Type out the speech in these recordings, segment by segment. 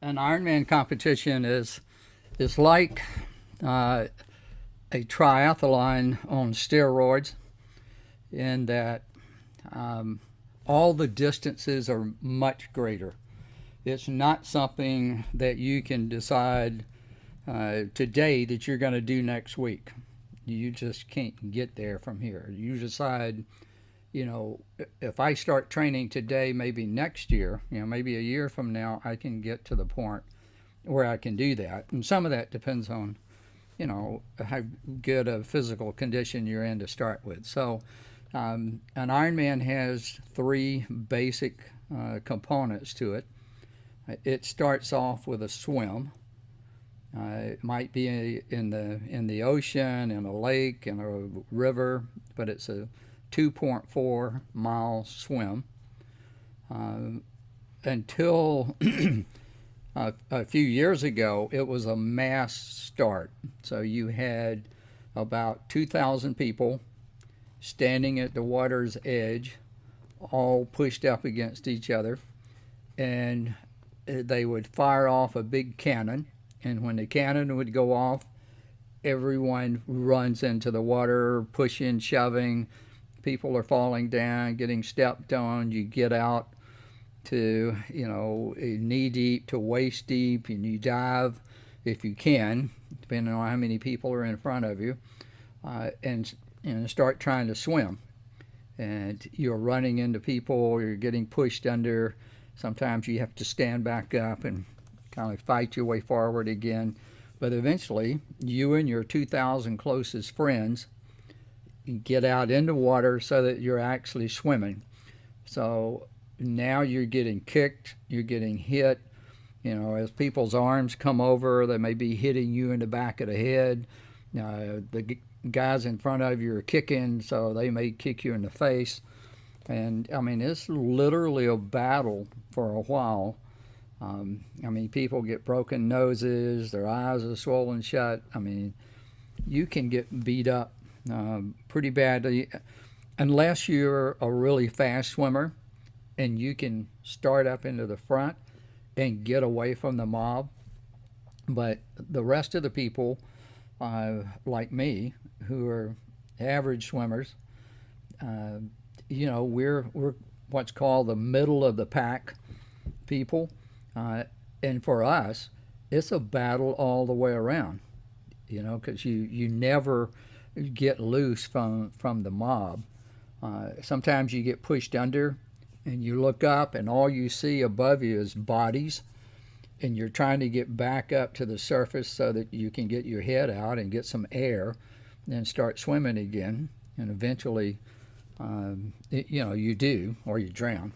an Ironman competition is like a triathlon on steroids, in that all the distances are much greater. It's not something that you can decide today that you're going to do next week. You just can't get there from here. You decide, if I start training today, maybe next year, maybe a year from now, I can get to the point where I can do that. And some of that depends on, how good a physical condition you're in to start with. So an Ironman has three basic components to it. It starts off with a swim. It might be in the ocean, in a lake, in a river, but it's a 2.4 mile swim. Until a few years ago, it was a mass start. So you had about 2,000 people standing at the water's edge, all pushed up against each other, and they would fire off a big cannon. And when the cannon would go off, everyone runs into the water, pushing, shoving. People are falling down, getting stepped on. You get out to, knee deep to waist deep, and you dive if you can, depending on how many people are in front of you, and start trying to swim. And you're running into people, you're getting pushed under. Sometimes you have to stand back up and kind of fight your way forward again. But eventually, you and your 2,000 closest friends get out in the water so that you're actually swimming. So now you're getting kicked, you're getting hit. As people's arms come over, they may be hitting you in the back of the head. The guys in front of you are kicking, so they may kick you in the face. And, it's literally a battle for a while. People get broken noses, their eyes are swollen shut. You can get beat up pretty badly unless you're a really fast swimmer and you can start up into the front and get away from the mob. But the rest of the people, like me, who are average swimmers, we're what's called the middle of the pack people. And for us, it's a battle all the way around, because you never get loose from the mob. Sometimes you get pushed under and you look up and all you see above you is bodies, and you're trying to get back up to the surface so that you can get your head out and get some air, and then start swimming again. And eventually, you do, or you drown.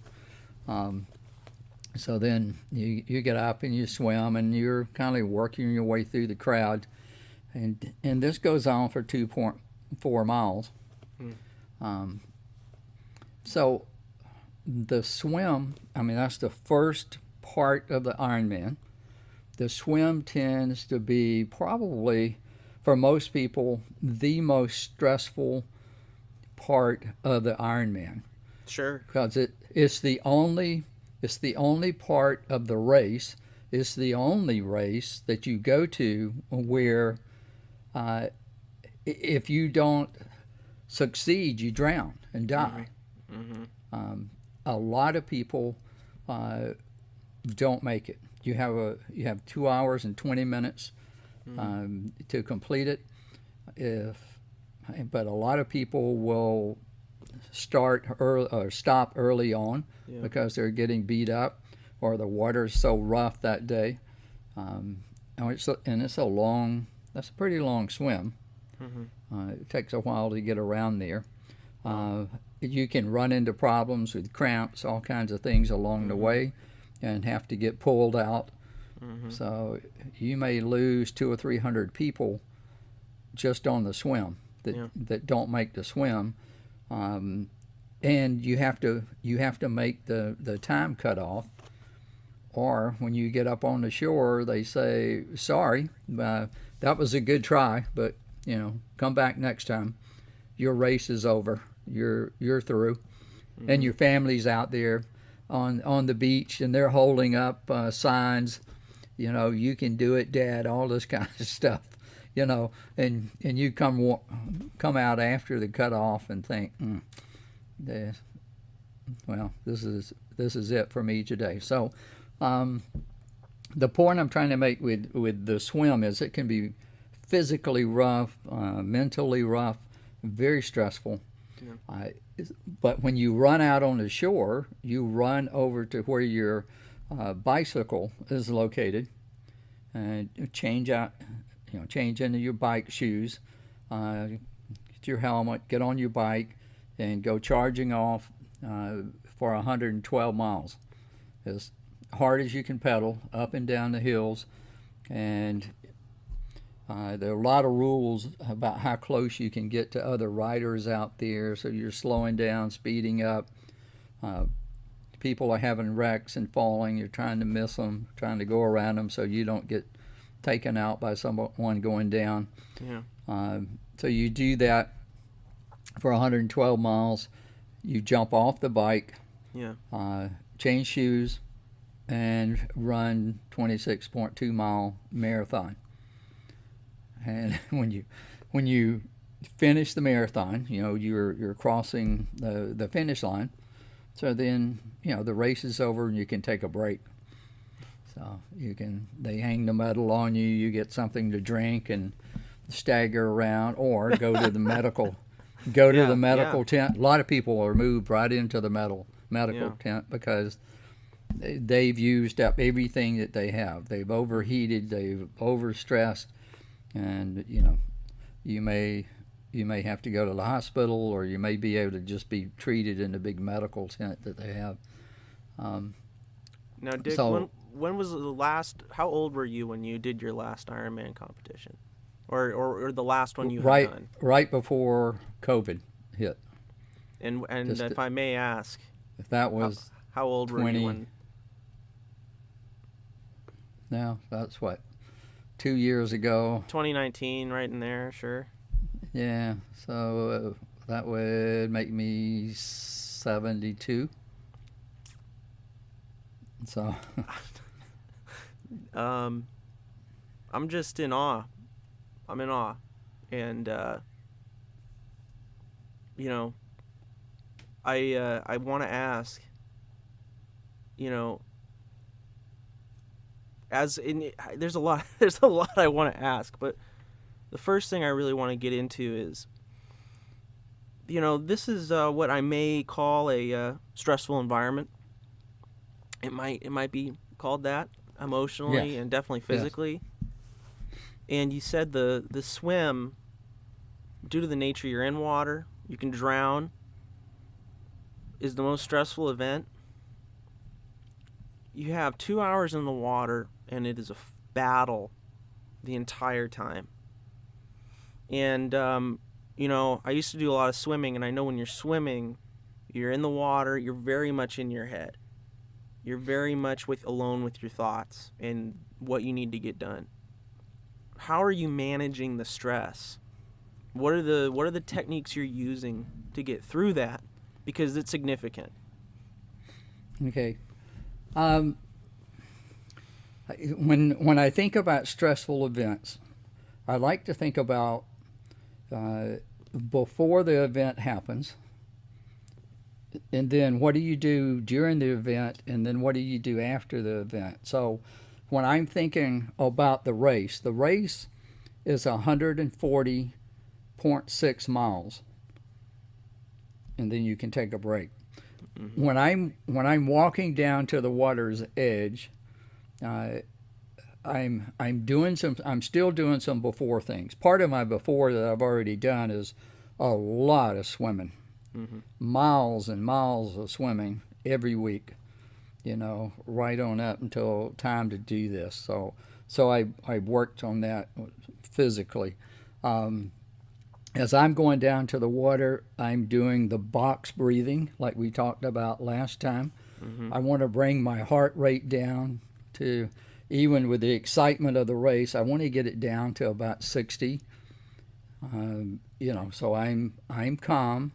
So then you get up and you swim, and you're kind of working your way through the crowd. And this goes on for 2.4 miles. So the swim, that's the first part of the Ironman. The swim tends to be probably, for most people, the most stressful part of the Ironman. Sure. Because it's the only part of the race. It's the only race that you go to where if you don't succeed, you drown and die. Mm-hmm. A lot of people don't make it. You have 2 hours and 20 minutes to complete it. But a lot of people will start early or stop early on because they're getting beat up, or the water's so rough that day. That's a pretty long swim. Mm-hmm. It takes a while to get around there. You can run into problems with cramps, all kinds of things along the way, and have to get pulled out. Mm-hmm. So you may lose 200 or 300 people just on the swim that don't make the swim. And you have to make the time cutoff, or when you get up on the shore, they say, sorry, that was a good try, but come back next time. Your race is over. You're through. Mm-hmm. And your family's out there on the beach, and they're holding up signs You can do it, Dad, all this kind of stuff, and you come out after the cutoff and think, well, this is it for me today. So the point I'm trying to make with the swim is it can be physically rough, mentally rough, very stressful. Yeah. But when you run out on the shore, you run over to where your bicycle is located, and change into your bike shoes, get your helmet, get on your bike, and go charging off for 112 miles, as hard as you can pedal up and down the hills. And there are a lot of rules about how close you can get to other riders out there, so you're slowing down, speeding up. People are having wrecks and falling. You're trying to miss them, trying to go around them so you don't get taken out by someone going down. Yeah. So you do that for 112 miles. You jump off the bike, change shoes, and run 26.2 mile marathon. And when you finish the marathon, you're crossing the finish line. So then, the race is over and you can take a break. So they hang the medal on you, you get something to drink and stagger around, or go to the medical tent. A lot of people are moved right into the medical tent because they've used up everything that they have. They've overheated, they've overstressed, and you may have to go to the hospital, or you may be able to just be treated in the big medical tent that they have. Now, Dick, when was the last? How old were you when you did your last Ironman competition, or the last one you had done? Right before COVID hit. And if I may ask, if that was how old were you when? Now that's what, 2 years ago. 2019, right in there, sure. Yeah, so that would make me 72. So, I'm just in awe. I'm in awe, and I want to ask, there's a lot I want to ask, but the first thing I really want to get into is, this is what I may call a stressful environment. It might be called that emotionally, and definitely physically. Yes. And you said the swim, due to the nature you're in water, you can drown, is the most stressful event. You have 2 hours in the water, and it is a battle the entire time. And, I used to do a lot of swimming, and I know when you're swimming, you're in the water, you're very much in your head. You're very much alone with your thoughts and what you need to get done. How are you managing the stress? What are the techniques you're using to get through that? Because it's significant. Okay. When I think about stressful events, I like to think about before the event happens, and then what do you do during the event, and then what do you do after the event. So when I'm thinking about the race is 140.6 miles, and then you can take a break. Mm-hmm. When I'm walking down to the water's edge, I'm still doing some before things. Part of my before that I've already done is a lot of swimming. Mm-hmm. Miles and miles of swimming every week, right on up until time to do this. So I worked on that physically. As I'm going down to the water, I'm doing the box breathing like we talked about last time. Mm-hmm. I want to bring my heart rate down to, even with the excitement of the race, I want to get it down to about 60. So I'm calm.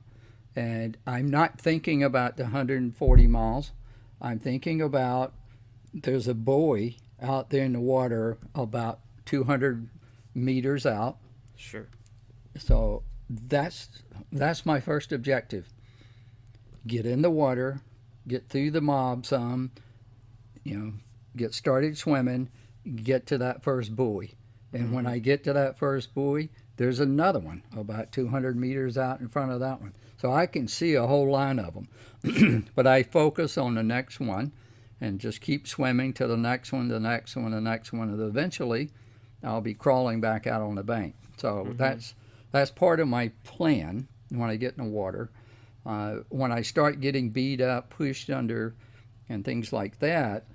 And I'm not thinking about the 140 miles. I'm thinking about there's a buoy out there in the water about 200 meters out. Sure. So that's my first objective. Get in the water, get through the mob some, get started swimming, get to that first buoy. And when I get to that first buoy, there's another one about 200 meters out in front of that one. So I can see a whole line of them. But I focus on the next one and just keep swimming to the next one, the next one, the next one, and eventually I'll be crawling back out on the bank. So that's part of my plan when I get in the water. When I start getting beat up, pushed under, and things like that,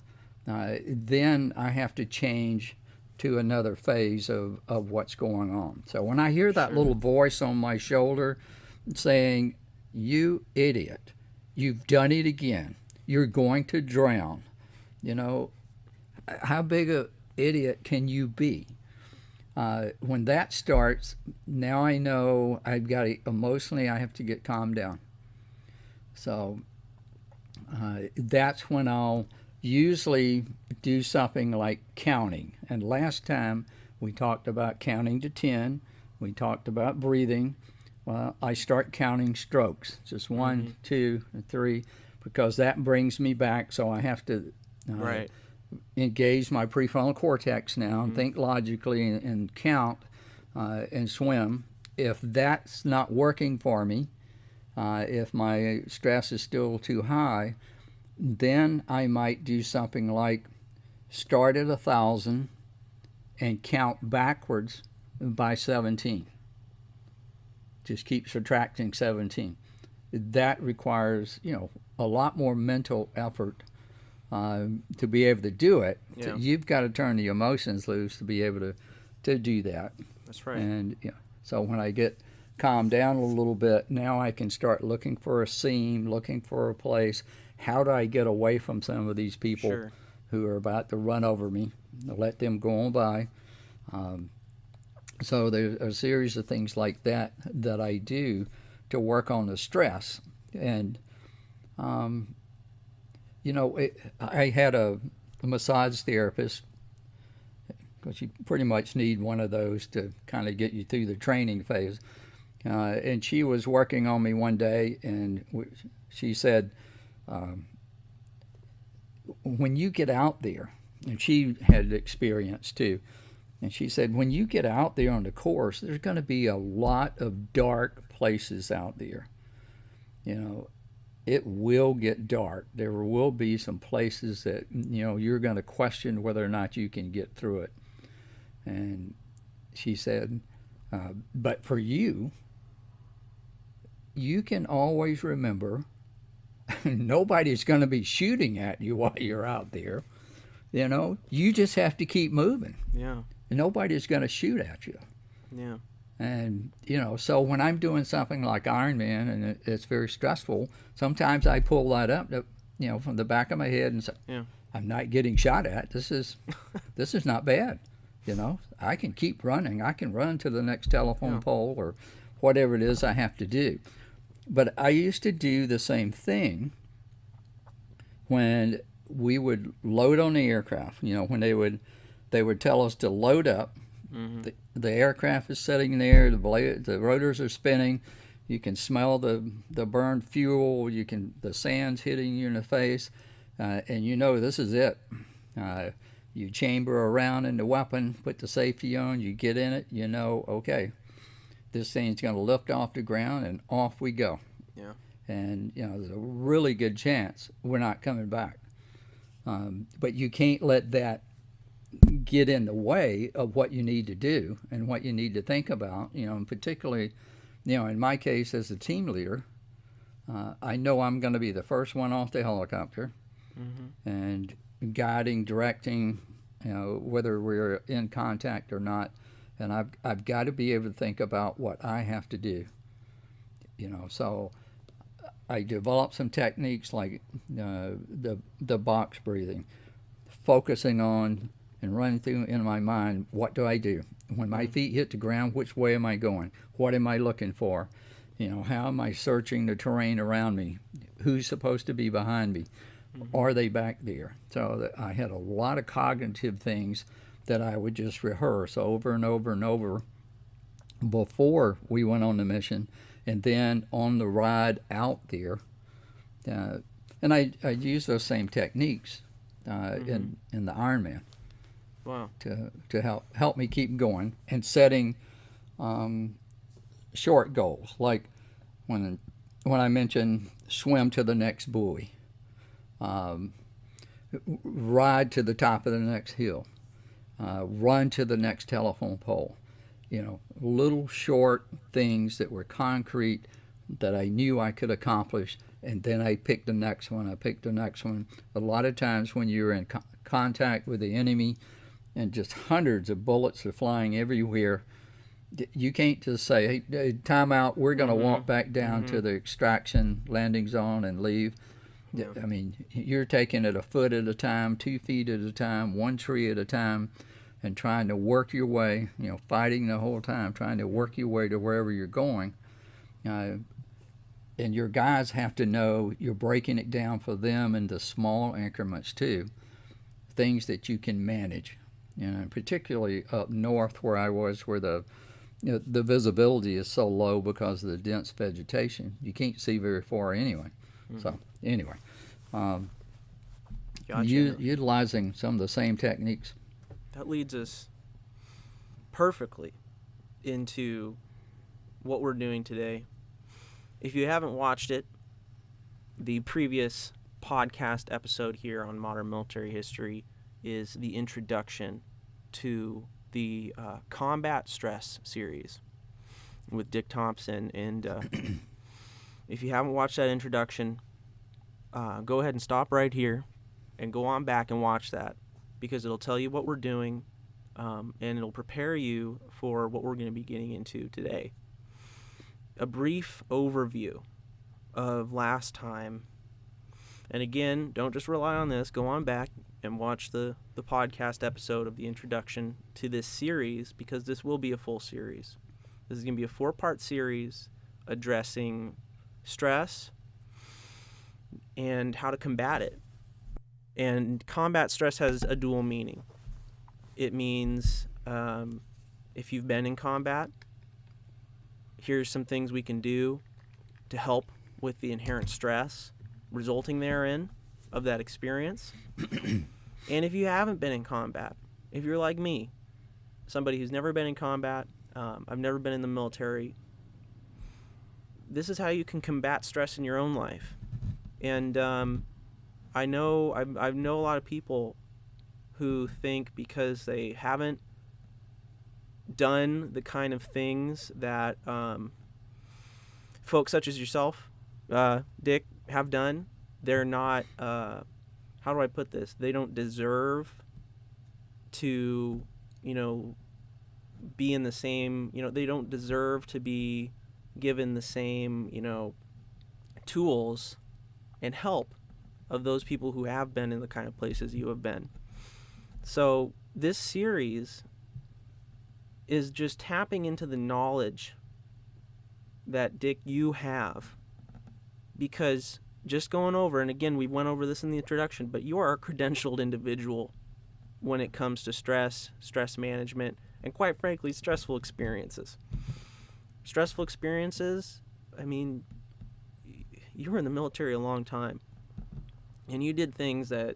then I have to change to another phase of what's going on. So when I hear that little voice on my shoulder saying, "You idiot, you've done it again. You're going to drown." How big an idiot can you be? When that starts, now I know I've got to, emotionally, I have to get calmed down. So that's when I'll usually do something like counting. And last time we talked about counting to 10. We talked about breathing. Well, I start counting strokes, just 1, 2, and 3, because that brings me back. So I have to engage my prefrontal cortex now and think logically and count and swim. If that's not working for me, if my stress is still too high, then I might do something like start at 1,000 and count backwards by 17. Just keep subtracting 17. That requires, a lot more mental effort to be able to do it. Yeah. You've got to turn the emotions loose to be able to do that. That's right. And so when I get calmed down a little bit, now I can start looking for a seam, looking for a place. How do I get away from some of these people who are about to run over me? Let them go on by. So there's a series of things like that I do to work on the stress. And, I had a massage therapist, because you pretty much need one of those to kind of get you through the training phase. And she was working on me one day, and she said, when you get out there, and she had experience too, and she said, when you get out there on the course, there's going to be a lot of dark places out there. It will get dark. There will be some places that, you're going to question whether or not you can get through it. And she said, but for you, you can always remember nobody's going to be shooting at you while you're out there. You just have to keep moving. Yeah. Nobody's going to shoot at you. Yeah. And, so when I'm doing something like Ironman and it's very stressful, sometimes I pull that up, from the back of my head and say, I'm not getting shot at. This is not bad. I can keep running. I can run to the next telephone pole or whatever it is I have to do. But I used to do the same thing when we would load on the aircraft. When they would tell us to load up. Mm-hmm. The aircraft is sitting there. The rotors are spinning. You can smell the burned fuel. The sand's hitting you in the face, and this is it. You chamber around in the weapon, put the safety on. You get in it. Okay, this thing's going to lift off the ground, and off we go. Yeah. And there's a really good chance we're not coming back. But you can't let that get in the way of what you need to do and what you need to think about, and particularly, in my case as a team leader, I know I'm going to be the first one off the helicopter and guiding, directing, whether we're in contact or not, and I've got to be able to think about what I have to do, so I developed some techniques like the box breathing, focusing on and running through in my mind, what do I do? When my feet hit the ground, which way am I going? What am I looking for? How am I searching the terrain around me? Who's supposed to be behind me? Are they back there? So I had a lot of cognitive things that I would just rehearse over and over and over before we went on the mission, and then on the ride out there. And I use those same techniques in the Ironman. Wow. To help me keep going and setting short goals, like when I mentioned swim to the next buoy, ride to the top of the next hill, run to the next telephone pole. Little short things that were concrete that I knew I could accomplish, and then I picked the next one. A lot of times when you're in contact with the enemy and just hundreds of bullets are flying everywhere, you can't just say, hey, time out, we're going to walk back down to the extraction landing zone and leave. Yeah. I mean, you're taking it a foot at a time, 2 feet at a time, 1 tree at a time, and trying to work your way, fighting the whole time, trying to work your way to wherever you're going. And your guys have to know you're breaking it down for them into small increments too, things that you can manage. Particularly up north where I was, where the visibility is so low because of the dense vegetation. You can't see very far anyway. So anyway, Gotcha. Utilizing some of the same techniques. That leads us perfectly into what we're doing today. If you haven't watched it, the previous podcast episode here on modern military history is the introduction to the Combat Stress series with Dick Thompson. And if you haven't watched that introduction, go ahead and stop right here and go on back and watch that, because it'll tell you what we're doing, and it'll prepare you for what we're going to be getting into today. A brief overview of last time. And again, don't just rely on this. Go on back and watch the podcast episode of the introduction to this series, because this will be a full series. This is going to be a 4-part series addressing stress and how to combat it. And combat stress has a dual meaning. It means if you've been in combat, here's some things we can do to help with the inherent stress resulting therein of that experience. And if you haven't been in combat, if you're like me, somebody who's never been in combat, I've never been in the military, this is how you can combat stress in your own life. And I know a lot of people who think because they haven't done the kind of things that folks such as yourself, Dick, have done, they're not, how do I put this? They don't deserve to, be in the same, they don't deserve to be given the same, tools and help of those people who have been in the kind of places you have been. So this series is just tapping into the knowledge that, Dick, you have. Because just going over, and again, we went over this in the introduction, but you are a credentialed individual when it comes to stress management, and quite frankly, stressful experiences. Stressful experiences, I mean, you were in the military a long time, and you did things that,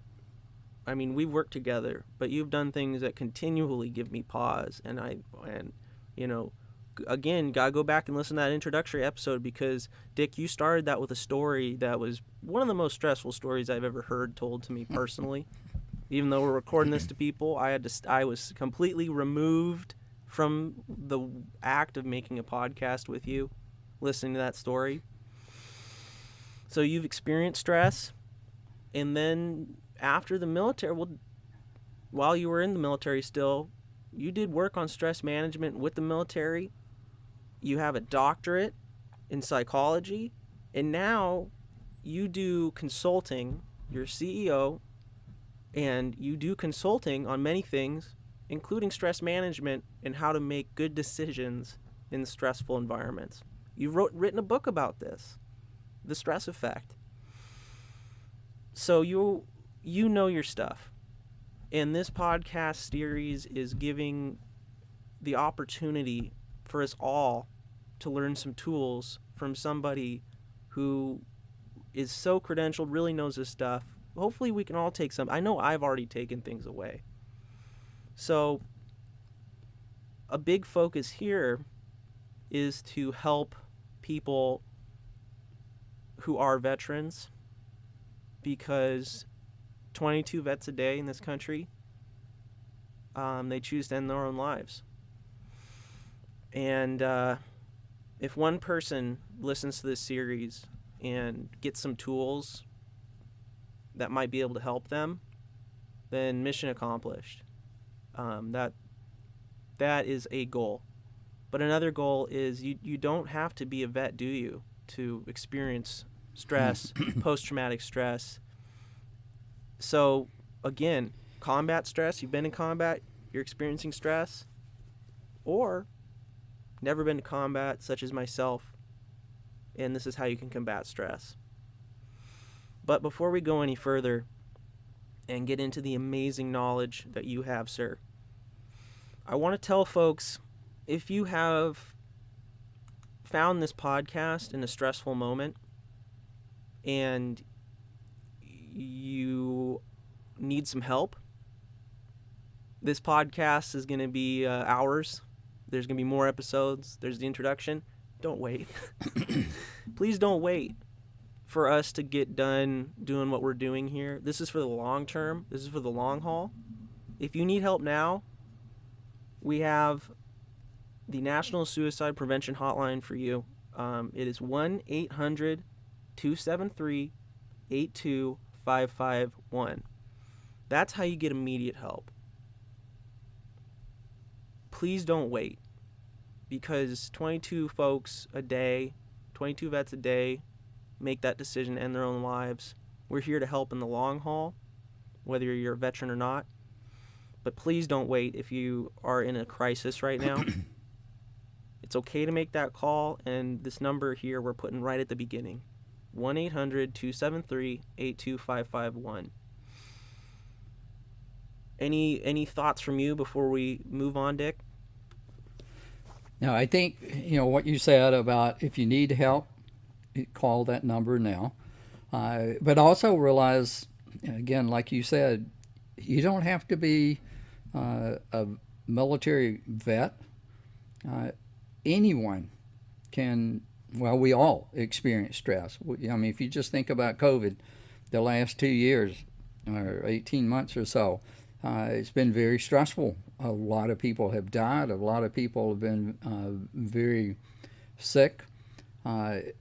I mean, we've worked together, but you've done things that continually give me pause, and again, gotta go back and listen to that introductory episode, because Dick, you started that with a story that was one of the most stressful stories I've ever heard told to me personally. Even though we're recording this to people, I was completely removed from the act of making a podcast with you, listening to that story. So you've experienced stress, and then after the military, while you were in the military still, you did work on stress management with the military. You have a doctorate in psychology, and now you do consulting. You're CEO, and you do consulting on many things, including stress management and how to make good decisions in stressful environments. You've written a book about this, The Stress Effect. So you know your stuff. And this podcast series is giving the opportunity for us all to learn some tools from somebody who is so credentialed, really knows his stuff. Hopefully we can all take some. I know I've already taken things away. So a big focus here is to help people who are veterans, because 22 vets a day in this country, they choose to end their own lives. And if one person listens to this series and gets some tools that might be able to help them, then mission accomplished. That is a goal. But another goal is you don't have to be a vet, do you, to experience stress, post-traumatic stress. So, again, combat stress, you've been in combat, you're experiencing stress, or never been to combat, such as myself, and this is how you can combat stress. But before we go any further and get into the amazing knowledge that you have, sir, I want to tell folks, if you have found this podcast in a stressful moment and you need some help, this podcast is going to be hours. There's going to be more episodes. There's the introduction. Don't wait. Please don't wait for us to get done doing what we're doing here. This is for the long term. This is for the long haul. If you need help now, we have the National Suicide Prevention Hotline for you. It is 1-800-273-82551. That's how you get immediate help. Please don't wait, because 22 folks a day, 22 vets a day, make that decision to end their own lives. We're here to help in the long haul, whether you're a veteran or not. But please don't wait if you are in a crisis right now. It's okay to make that call, and this number here we're putting right at the beginning, 1-800-273-82551. Any thoughts from you before we move on, Dick? Now, I think, what you said about if you need help, call that number now. But also realize, again, like you said, you don't have to be a military vet. Anyone can, we all experience stress. If you just think about COVID, the last 2 years or 18 months or so, it's been very stressful. A lot of people have died. A lot of people have been very sick. Hard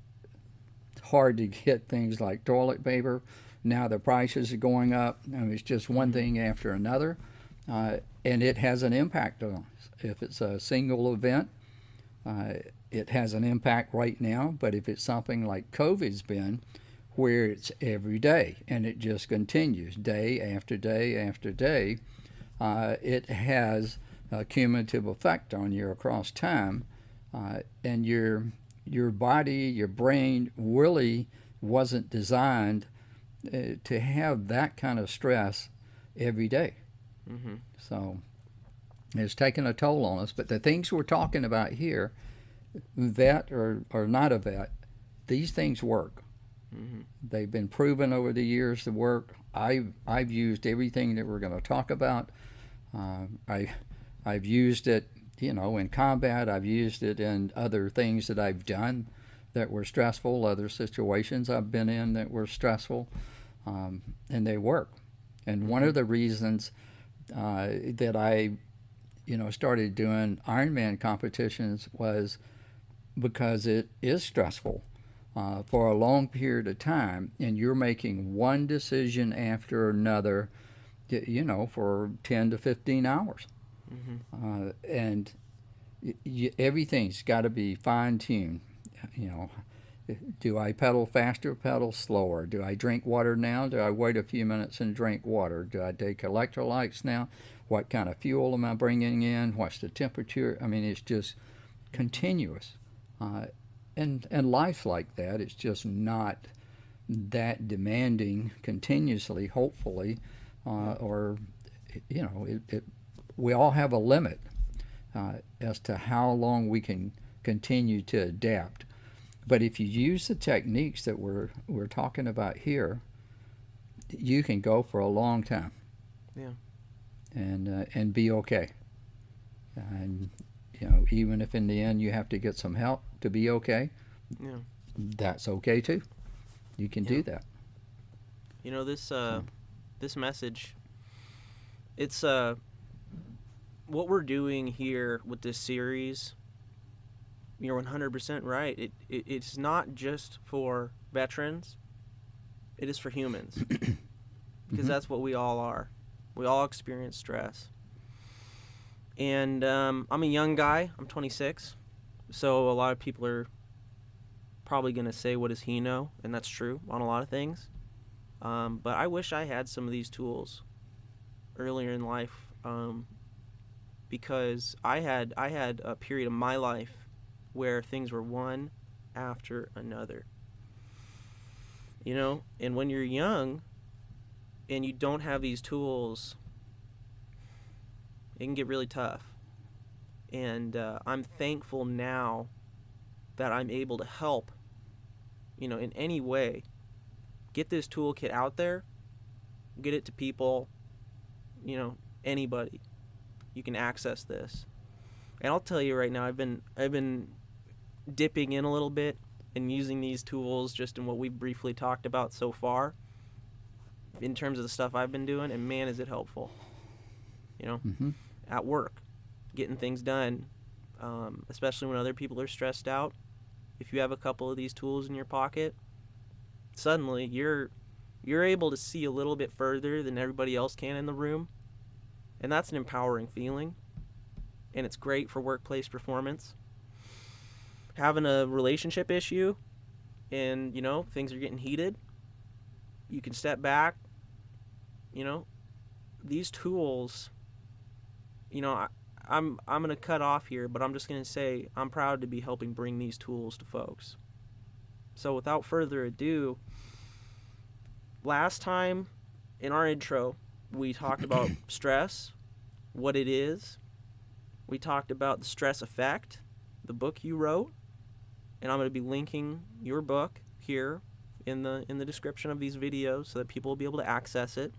to get things like toilet paper. Now the prices are going up. It's just one thing after another. And it has an impact on us. If it's a single event, it has an impact right now. But if it's something like COVID's been, where it's every day and it just continues day after day after day, it has a cumulative effect on you across time, and your body, your brain really wasn't designed to have that kind of stress every day. Mm-hmm. So it's taken a toll on us. But the things we're talking about here, vet or not a vet, these things work. Mm-hmm. They've been proven over the years to work. I've used everything that we're going to talk about. I've used it, in combat. I've used it in other things that I've done that were stressful, other situations I've been in that were stressful, and they work. And one of the reasons that I, started doing Ironman competitions was because it is stressful. For a long period of time, and you're making one decision after another, for 10 to 15 hours. Mm-hmm. And everything's got to be fine-tuned. Do I pedal faster, pedal slower? Do I drink water now? Do I wait a few minutes and drink water? Do I take electrolytes now? What kind of fuel am I bringing in? What's the temperature? It's just continuous. And life's like that. It's just not that demanding continuously, hopefully, or we all have a limit as to how long we can continue to adapt. But if you use the techniques that we're talking about here, you can go for a long time. Yeah. And be okay. And even if in the end you have to get some help to be okay, yeah, that's okay too. You can do that. This message, it's what we're doing here with this series. You're 100% right. It's not just for veterans. It is for humans. Because that's what we all are. We all experience stress. And I'm a young guy. I'm 26. So a lot of people are probably going to say, what does he know? And that's true on a lot of things. But I wish I had some of these tools earlier in life, because I had a period of my life where things were one after another. And when you're young and you don't have these tools, it can get really tough. And I'm thankful now that I'm able to help, in any way, get this toolkit out there, get it to people, anybody. You can access this. And I'll tell you right now, I've been dipping in a little bit and using these tools just in what we've briefly talked about so far in terms of the stuff I've been doing, and man, is it helpful. At work, getting things done, especially when other people are stressed out. If you have a couple of these tools in your pocket, suddenly you're able to see a little bit further than everybody else can in the room, and that's an empowering feeling, and it's great for workplace performance. Having a relationship issue and things are getting heated, you can step back. These tools, I'm going to cut off here, but I'm just going to say I'm proud to be helping bring these tools to folks. So without further ado, last time in our intro, we talked about stress, what it is. We talked about the stress effect, the book you wrote, and I'm going to be linking your book here in the description of these videos so that people will be able to access it.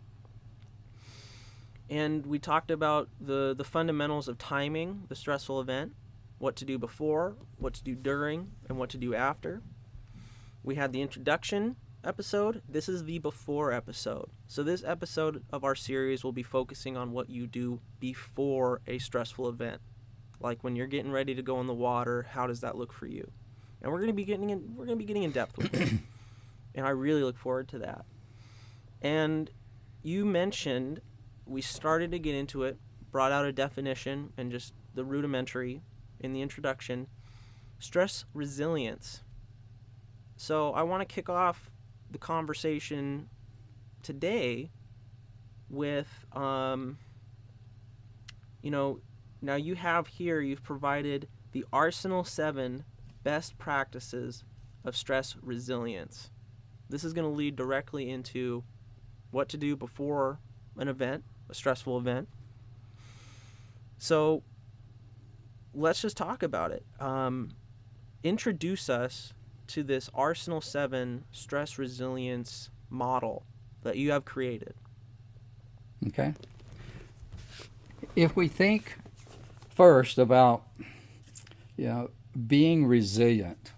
And we talked about the fundamentals of timing the stressful event, what to do before, what to do during, and what to do after. We had the introduction episode. This is the before episode. So this episode of our series will be focusing on what you do before a stressful event. Like when you're getting ready to go in the water, how does that look for you? And we're going to be getting in depth with it. And I really look forward to that. And you mentioned, we started to get into it, brought out a definition and just the rudimentary in the introduction, stress resilience. So I want to kick off the conversation today with, now you have here, you've provided the Arsenal 7 best practices of stress resilience. This is going to lead directly into what to do before an event, a stressful event. So let's just talk about it. Introduce us to this Arsenal 7 stress resilience model that you have created. Okay. If we think first about, being resilient,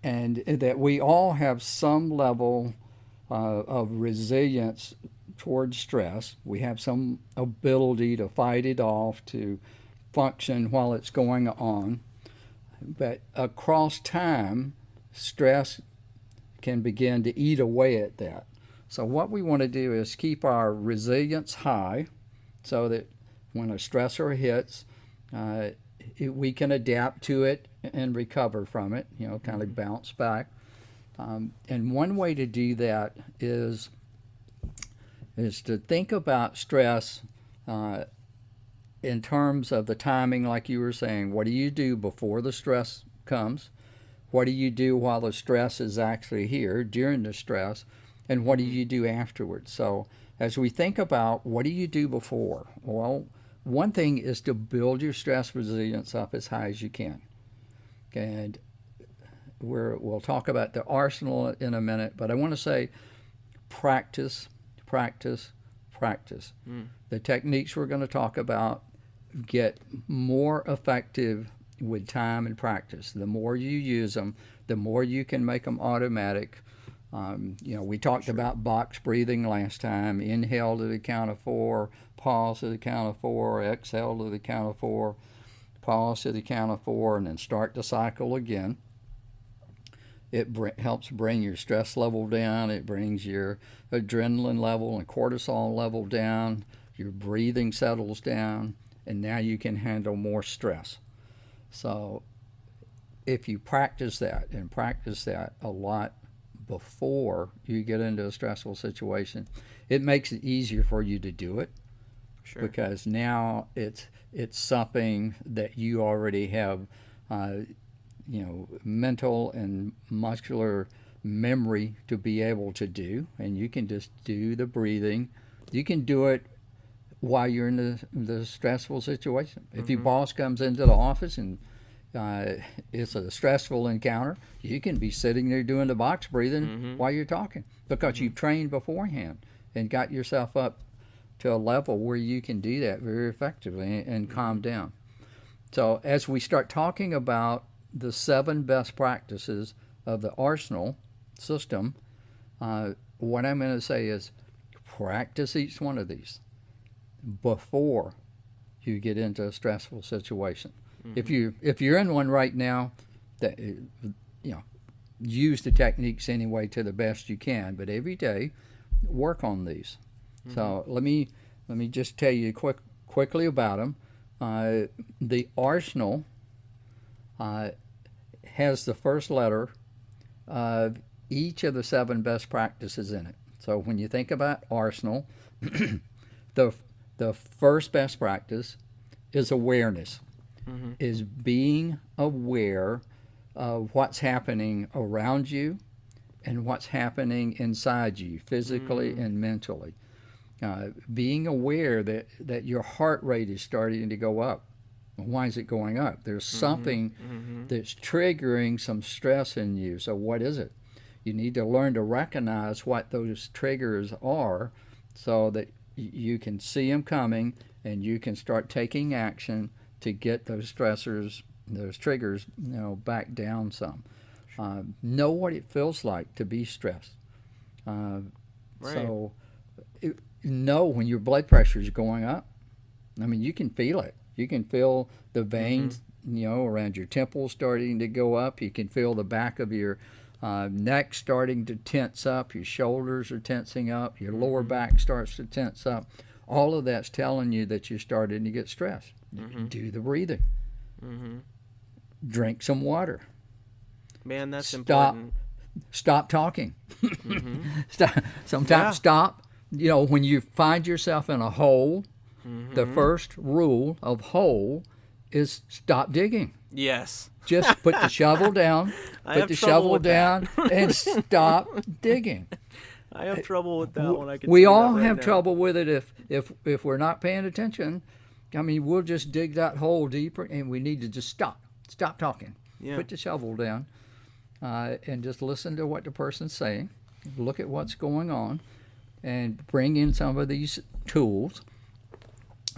and that we all have some level of resilience towards stress. We have some ability to fight it off, to function while it's going on. But across time, stress can begin to eat away at that. So what we want to do is keep our resilience high so that when a stressor hits, we can adapt to it and recover from it, kind of bounce back. And one way to do that is to think about stress in terms of the timing, like you were saying. What do you do before the stress comes? What do you do while the stress is actually here during the stress? And what do you do afterwards? So as we think about what do you do before? Well, one thing is to build your stress resilience up as high as you can. And we'll talk about the arsenal in a minute, but I want to say practice, practice, practice. The techniques we're going to talk about get more effective with time and practice. The more you use them, the more you can make them automatic. We talked about box breathing last time. Inhale to the count of 4, pause to the count of 4, exhale to the count of 4, pause to the count of 4, and then start the cycle again. It helps bring your stress level down. It brings your adrenaline level and cortisol level down. Your breathing settles down, and now you can handle more stress. So if you practice that and practice that a lot before you get into a stressful situation, it makes it easier for you to do it. Sure. Because now it's something that you already have mental and muscular memory to be able to do, and you can just do the breathing. You can do it while you're in the stressful situation. If your boss comes into the office and it's a stressful encounter, you can be sitting there doing the box breathing while you're talking, because you've trained beforehand and got yourself up to a level where you can do that very effectively and calm down. So as we start talking about the 7 best practices of the Arsenal system, what I'm going to say is practice each one of these before you get into a stressful situation. If you're in one right now, that use the techniques anyway to the best you can, but every day work on these. So let me just tell you quickly about them. The Arsenal has the first letter of each of the 7 best practices in it. So when you think about Arsenal, the first best practice is awareness, is being aware of what's happening around you and what's happening inside you, physically and mentally. Being aware that your heart rate is starting to go up. Why is it going up? There's something that's triggering some stress in you. So what is it? You need to learn to recognize what those triggers are so that you can see them coming and you can start taking action to get those stressors, those triggers, back down some. Know what it feels like to be stressed. Right. So know when your blood pressure is going up. I mean, you can feel it. You can feel the veins, around your temples starting to go up. You can feel the back of your neck starting to tense up. Your shoulders are tensing up. Your lower back starts to tense up. All of that's telling you that you're starting to get stressed. Do the breathing. Drink some water. Man, that's important. Stop talking. Stop. When you find yourself in a hole, the first rule of hole is stop digging. Yes. Just put the shovel down, and stop digging. I have trouble with that one. We all have trouble with it if we're not paying attention. I mean, we'll just dig that hole deeper, and we need to just stop talking. Yeah. Put the shovel down, and just listen to what the person's saying. Look at what's going on, and bring in some of these tools.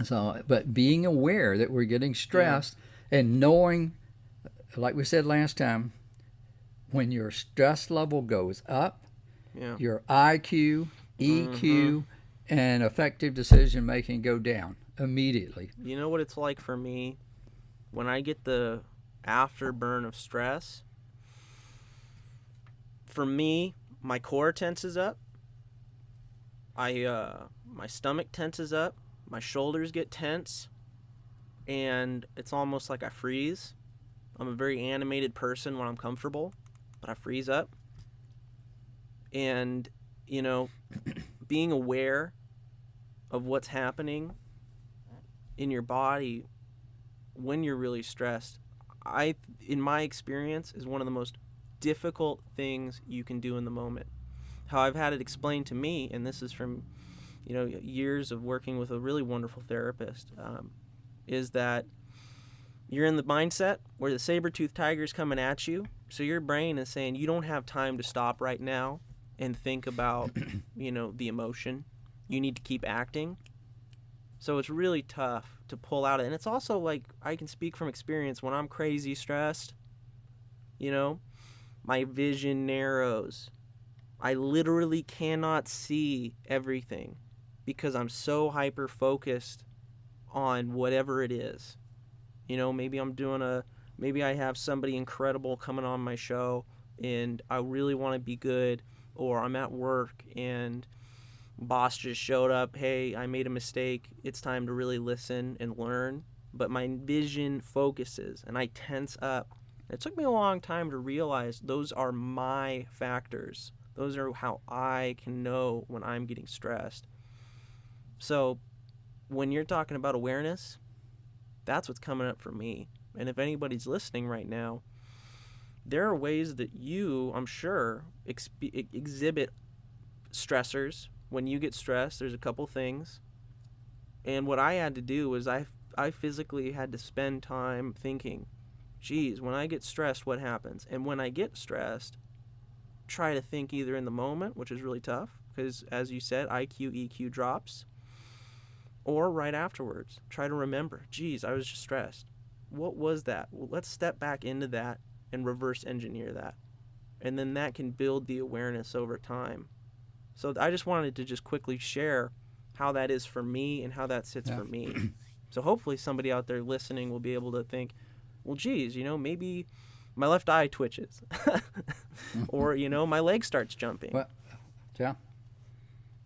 So, but being aware that we're getting stressed and knowing, like we said last time, when your stress level goes up, your IQ, EQ, and effective decision making go down immediately. You know what it's like for me? When I get the afterburn of stress, for me, my core tenses up. My stomach tenses up. My shoulders get tense, and it's almost like I freeze. I'm a very animated person when I'm comfortable, but I freeze up. And, being aware of what's happening in your body when you're really stressed, in my experience, is one of the most difficult things you can do in the moment. How I've had it explained to me, and this is from, years of working with a really wonderful therapist, is that you're in the mindset where the saber-toothed tiger is coming at you. So your brain is saying you don't have time to stop right now and think about, the emotion. You need to keep acting. So it's really tough to pull out. And it's also like, I can speak from experience, when I'm crazy stressed, my vision narrows. I literally cannot see everything because I'm so hyper-focused on whatever it is. Maybe maybe I have somebody incredible coming on my show and I really want to be good, or I'm at work and boss just showed up, hey, I made a mistake, it's time to really listen and learn, but my vision focuses and I tense up. It took me a long time to realize those are my factors. Those are how I can know when I'm getting stressed. So when you're talking about awareness, that's what's coming up for me. And if anybody's listening right now, there are ways that you, I'm sure, exhibit stressors. When you get stressed, there's a couple things. And what I had to do was I physically had to spend time thinking, geez, when I get stressed, what happens? And when I get stressed, try to think either in the moment, which is really tough, because as you said, IQ, EQ drops, or right afterwards. Try to remember, geez, I was just stressed. What was that? Well, let's step back into that and reverse engineer that. And then that can build the awareness over time. So I just wanted to just quickly share how that is for me and how that sits for me. So hopefully somebody out there listening will be able to think, well, geez, maybe my left eye twitches or, my leg starts jumping. Well, yeah.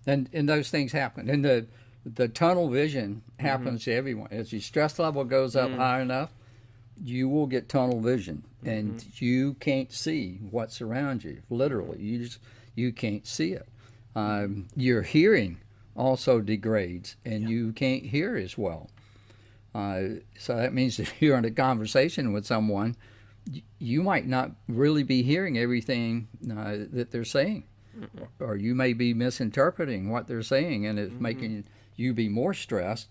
And those things happen. And the tunnel vision happens to everyone. As your stress level goes up high enough, you will get tunnel vision, and you can't see what's around you. Literally, you can't see it. Your hearing also degrades, and you can't hear as well. So that means if you're in a conversation with someone, you might not really be hearing everything that they're saying, or you may be misinterpreting what they're saying, and it's making you be more stressed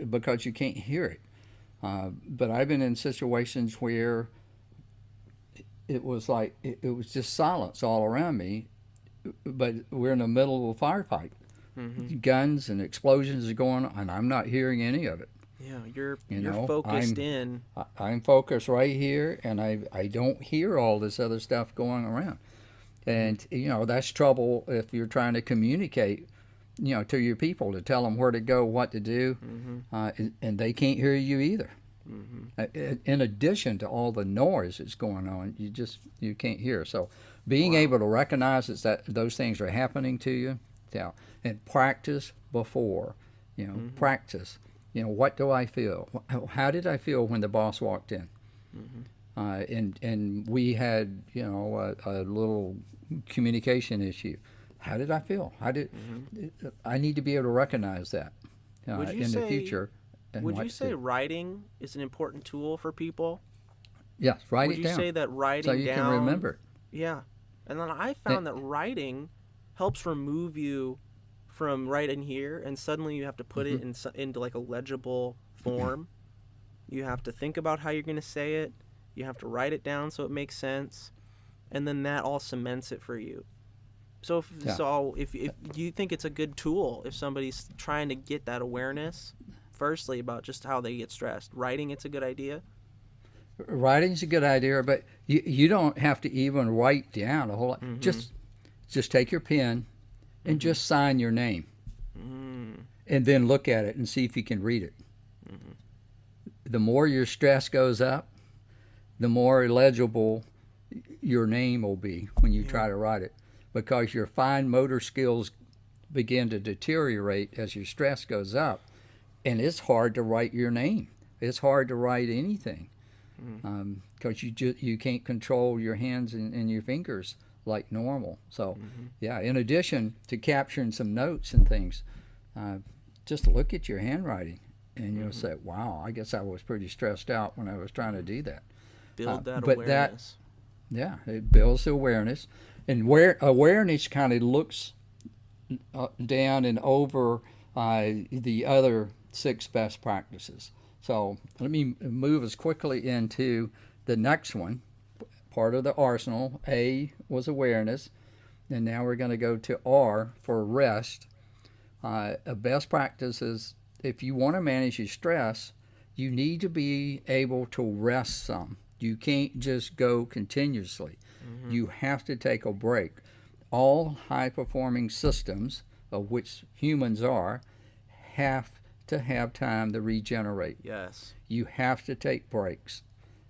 because you can't hear it. But I've been in situations where it was like it was just silence all around me, but we're in the middle of a firefight. Guns and explosions are going on, and I'm not hearing any of it. Yeah, you're focused I'm focused right here, and I don't hear all this other stuff going around. And, that's trouble if you're trying to communicate, to your people, to tell them where to go, what to do, and they can't hear you either. In addition to all the noise that's going on, you can't hear. So being able to recognize that those things are happening to you, and practice before, practice. What do I feel? How did I feel when the boss walked in? And we had, a little communication issue. How did I feel? I need to be able to recognize that in the future. Would you say writing is an important tool for people? Yes, write it down. Would you say that writing so you down, can remember? Yeah. And then I found that writing helps remove you from right in here, and suddenly you have to put it into like a legible form. You have to think about how you're going to say it. You have to write it down so it makes sense, and then that all cements it for you. So if you think it's a good tool, if somebody's trying to get that awareness, firstly about just how they get stressed, writing, it's a good idea. Writing's a good idea, but you don't have to even write down a whole lot. Just take your pen and just sign your name, and then look at it and see if you can read it. The more your stress goes up, the more illegible your name will be when you try to write it, because your fine motor skills begin to deteriorate as your stress goes up, and it's hard to write your name. It's hard to write anything because you can't control your hands and your fingers like normal. So, in addition to capturing some notes and things, just look at your handwriting, and you'll say, wow, I guess I was pretty stressed out when I was trying to do that. Build that awareness. Yeah, it builds the awareness. And where awareness kind of looks down and over the other 6 best practices. So let me move us quickly into the next one. Part of the arsenal, A was awareness, and now we're going to go to R for rest. A best practice is, if you want to manage your stress, you need to be able to rest some. You can't just go continuously. Mm-hmm. You have to take a break. All high-performing systems, of which humans are, have to have time to regenerate. Yes. You have to take breaks.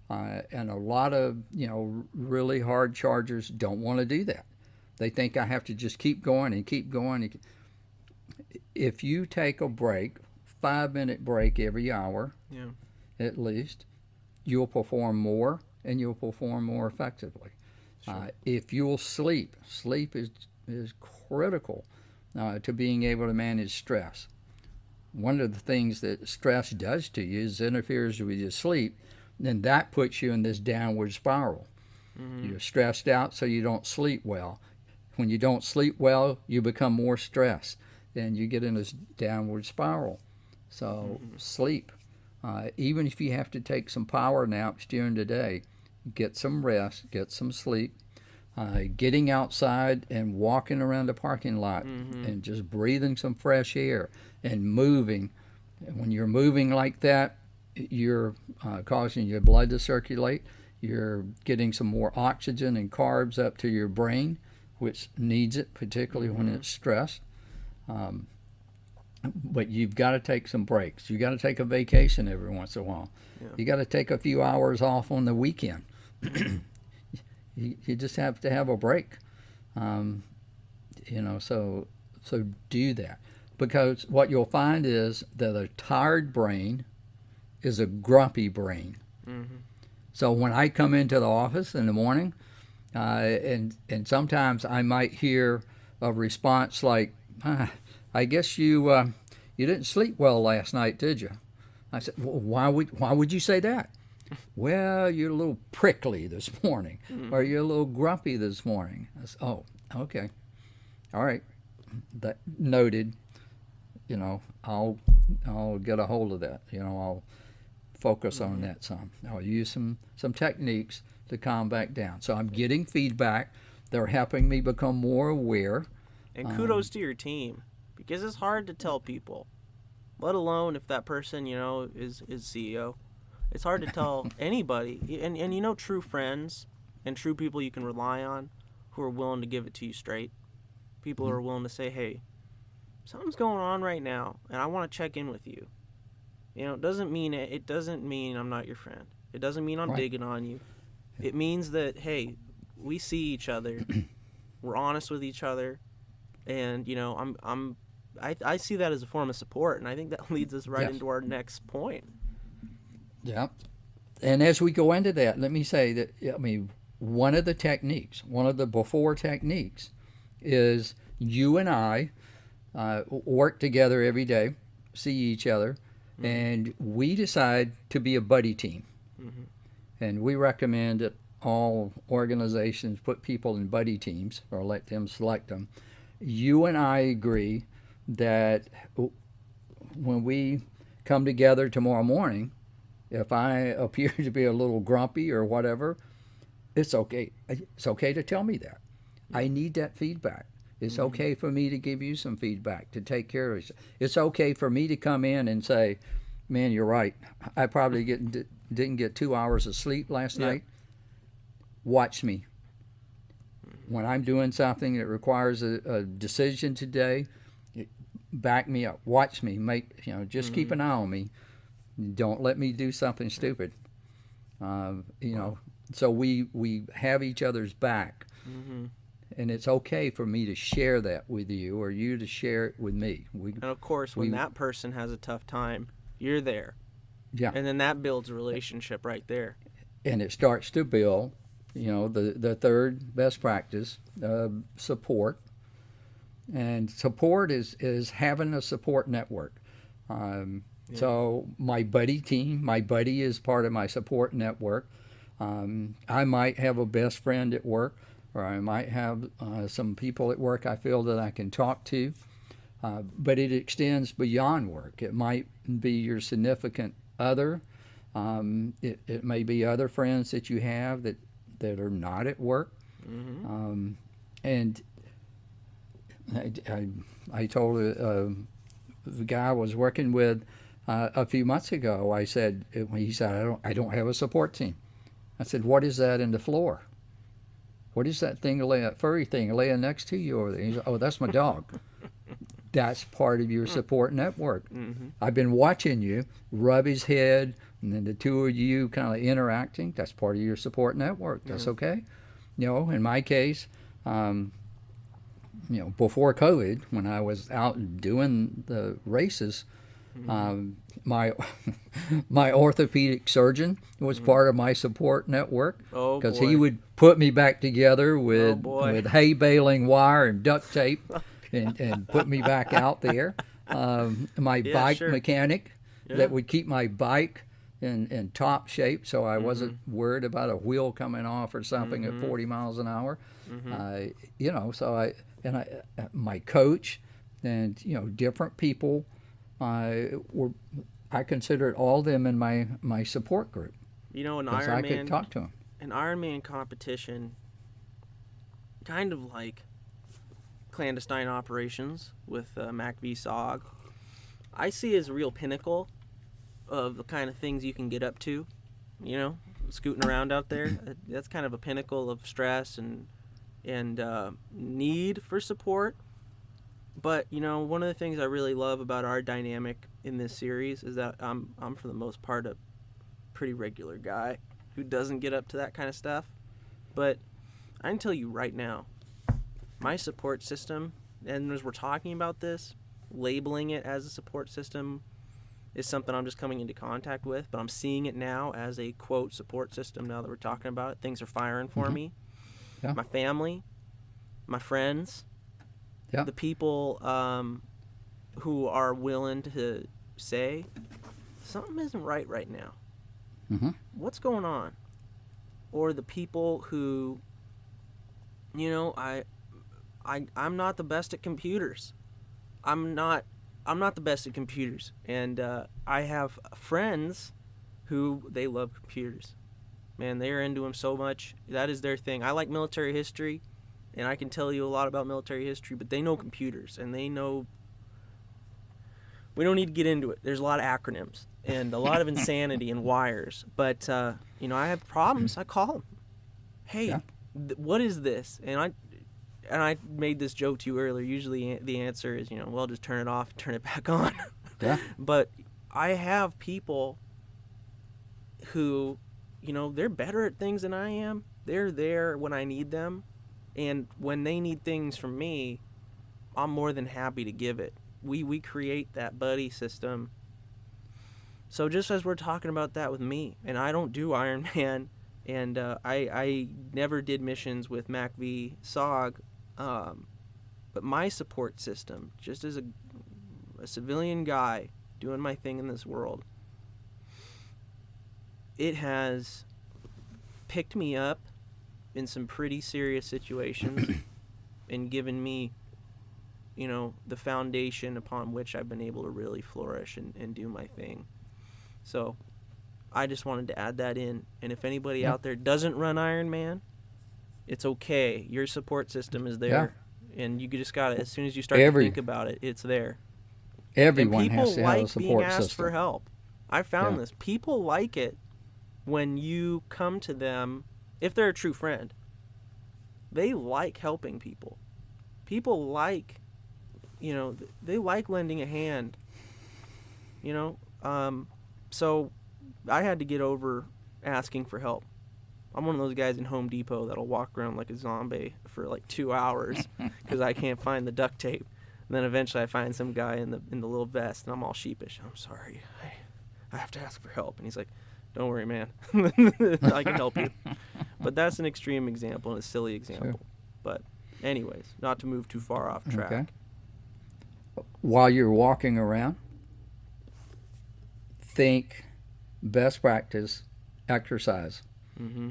And a lot of, really hard chargers don't want to do that. They think I have to just keep going and keep going. If you take a break, 5-minute break every hour, at least, you'll perform more and you'll perform more effectively. Sure. If you'll sleep is critical to being able to manage stress. One of the things that stress does to you is interferes with your sleep, and that puts you in this downward spiral. Mm-hmm. You're stressed out, so you don't sleep well. When you don't sleep well, you become more stressed, and you get in this downward spiral. So sleep. Even if you have to take some power naps during the day, get some rest, get some sleep. Getting outside and walking around the parking lot and just breathing some fresh air and moving. When you're moving like that, you're causing your blood to circulate. You're getting some more oxygen and carbs up to your brain, which needs it, particularly when it's stressed. But you've got to take some breaks. You've got to take a vacation every once in a while. Yeah. You got to take a few hours off on the weekend. You just have to have a break. So do that. Because what you'll find is that a tired brain is a grumpy brain. Mm-hmm. So when I come into the office in the morning, and sometimes I might hear a response like, I guess you didn't sleep well last night, did you? I said, well, why would you say that? Well, you're a little prickly this morning, or you're a little grumpy this morning. I said, oh, okay. All right. That noted. I'll get a hold of that. I'll focus on that some. I'll use some techniques to calm back down. So I'm getting feedback. They're helping me become more aware. And kudos to your team, because it's hard to tell people, let alone if that person, is CEO. It's hard to tell anybody. And true friends and true people you can rely on who are willing to give it to you straight. People who are willing to say, hey, something's going on right now, and I want to check in with you. It doesn't mean I'm not your friend. It doesn't mean I'm digging on you. It means that, hey, we see each other. We're honest with each other. And, I see that as a form of support, and I think that leads us into our next point. Yeah. And as we go into that, let me say that, one of the before techniques is you and I work together every day, see each other, and we decide to be a buddy team. Mm-hmm. And we recommend that all organizations put people in buddy teams or let them select them. You and I agree that when we come together tomorrow morning, if I appear to be a little grumpy or whatever, it's okay. It's okay to tell me that. I need that feedback. It's okay for me to give you some feedback, to take care of it. It's okay for me to come in and say, man, you're right. I probably didn't get 2 hours of sleep last night. Watch me. When I'm doing something that requires a decision today, back me up. Watch me. Just keep an eye on me. Don't let me do something stupid. So we have each other's back. Mm-hmm. And it's okay for me to share that with you or you to share it with me. And of course, when that person has a tough time, you're there. Yeah. And then that builds a relationship right there. And it starts to build, the third best practice, support. And support is having a support network. So my buddy team, my buddy is part of my support network. I might have a best friend at work, or I might have some people at work I feel that I can talk to, but it extends beyond work. It might be your significant other. It may be other friends that you have that are not at work. And I told the guy I was working with a few months ago, he said, I don't have a support team. I said, what is that in the floor? What is that thing, that furry thing laying next to you over there? He said, oh, that's my dog. That's part of your support network. I've been watching you rub his head, and then the two of you kind of interacting. That's part of your support network. That's okay. In my case, before COVID, when I was out doing the races, my my orthopedic surgeon was part of my support network, because he would put me back together with hay baling wire and duct tape and put me back out there. My bike mechanic that would keep my bike in top shape, so I wasn't worried about a wheel coming off or something at 40 miles an hour. My coach and different people, I considered all of them in my support group. An Ironman, I could talk to them. An Ironman competition, kind of like clandestine operations with MACV-SOG, I see as a real pinnacle of the kind of things you can get up to. Scooting around out there, that's kind of a pinnacle of stress and need for support. But one of the things I really love about our dynamic in this series is that I'm for the most part a pretty regular guy who doesn't get up to that kind of stuff. But I can tell you right now, my support system, and as we're talking about this, labeling it as a support system is something I'm just coming into contact with, but I'm seeing it now as a quote support system now that we're talking about it. Things are firing for me. Yeah. My family, my friends, the people who are willing to say something isn't right now. What's going on? Or the people who, I'm not the best at computers. I'm not the best at computers, and I have friends who they love computers. Man, they're into them so much. That is their thing. I like military history, and I can tell you a lot about military history, but they know computers, and they know... We don't need to get into it. There's a lot of acronyms and a lot of insanity and wires. But, I have problems. I call them. Hey, what is this? And I made this joke to you earlier. Usually the answer is, well, just turn it off and turn it back on. But I have people who, they're better at things than I am. They're there when I need them. And when they need things from me, I'm more than happy to give it. We create that buddy system. So just as we're talking about that with me, and I don't do Ironman, and I never did missions with MACV-SOG, but my support system, just as a civilian guy doing my thing in this world, it has picked me up in some pretty serious situations and given me, the foundation upon which I've been able to really flourish and do my thing. So I just wanted to add that in. And if anybody out there doesn't run Ironman, it's okay. Your support system is there. And you just got to, as soon as you start to think about it, it's there. Everyone has to have a support system. People like being asked for help. I found this. People like it when you come to them, if they're a true friend. They like helping people. People like, they like lending a hand. So I had to get over asking for help. I'm one of those guys in Home Depot that'll walk around like a zombie for like 2 hours because I can't find the duct tape. And then eventually I find some guy in the little vest, and I'm all sheepish. I'm sorry, I have to ask for help. And he's like, "Don't worry, man, I can help you." But that's an extreme example and a silly example. Sure. But anyways, not to move too far off track. Okay. While you're walking around, think best practice exercise. Mm-hmm.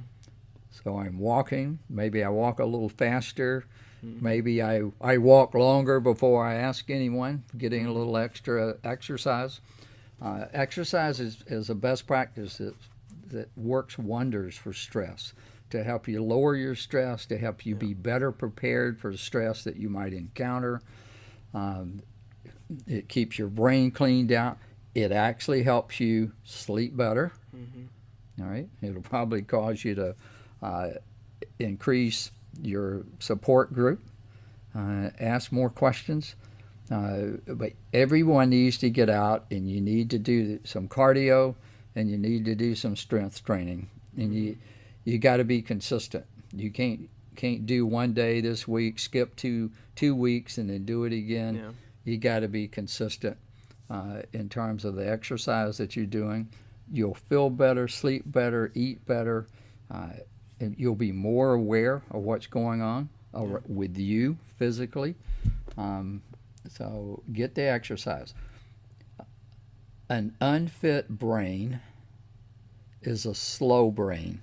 So I'm walking. Maybe I walk a little faster. Maybe I walk longer before I ask anyone, getting a little extra exercise. Exercise is a best practice that works wonders for stress, to help you lower your stress, to help you be better prepared for the stress that you might encounter. It keeps your brain cleaned out. It actually helps you sleep better. All right. It'll probably cause you to increase your support group, ask more questions. But everyone needs to get out, and you need to do some cardio, and you need to do some strength training, and you got to be consistent. You can't do one day this week, skip two weeks, and then do it again. Yeah. You got to be consistent in terms of the exercise that you're doing. You'll feel better, sleep better, eat better, and you'll be more aware of what's going on with you physically. So get the exercise. An unfit brain is a slow brain.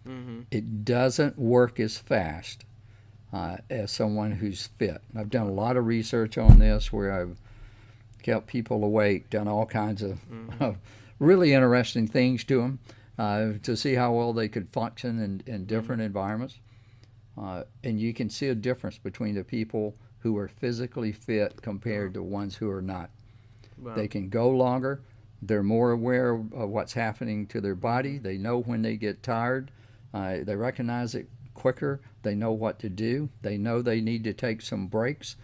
Mm-hmm. It doesn't work as fast as someone who's fit. I've done a lot of research on this where I've kept people awake, done all kinds of really interesting things to them to see how well they could function in different environments. And you can see a difference between the people who are physically fit compared to ones who are not. Wow. They can go longer. They're more aware of what's happening to their body. They know when they get tired. They recognize it quicker. They know what to do. They know they need to take some breaks.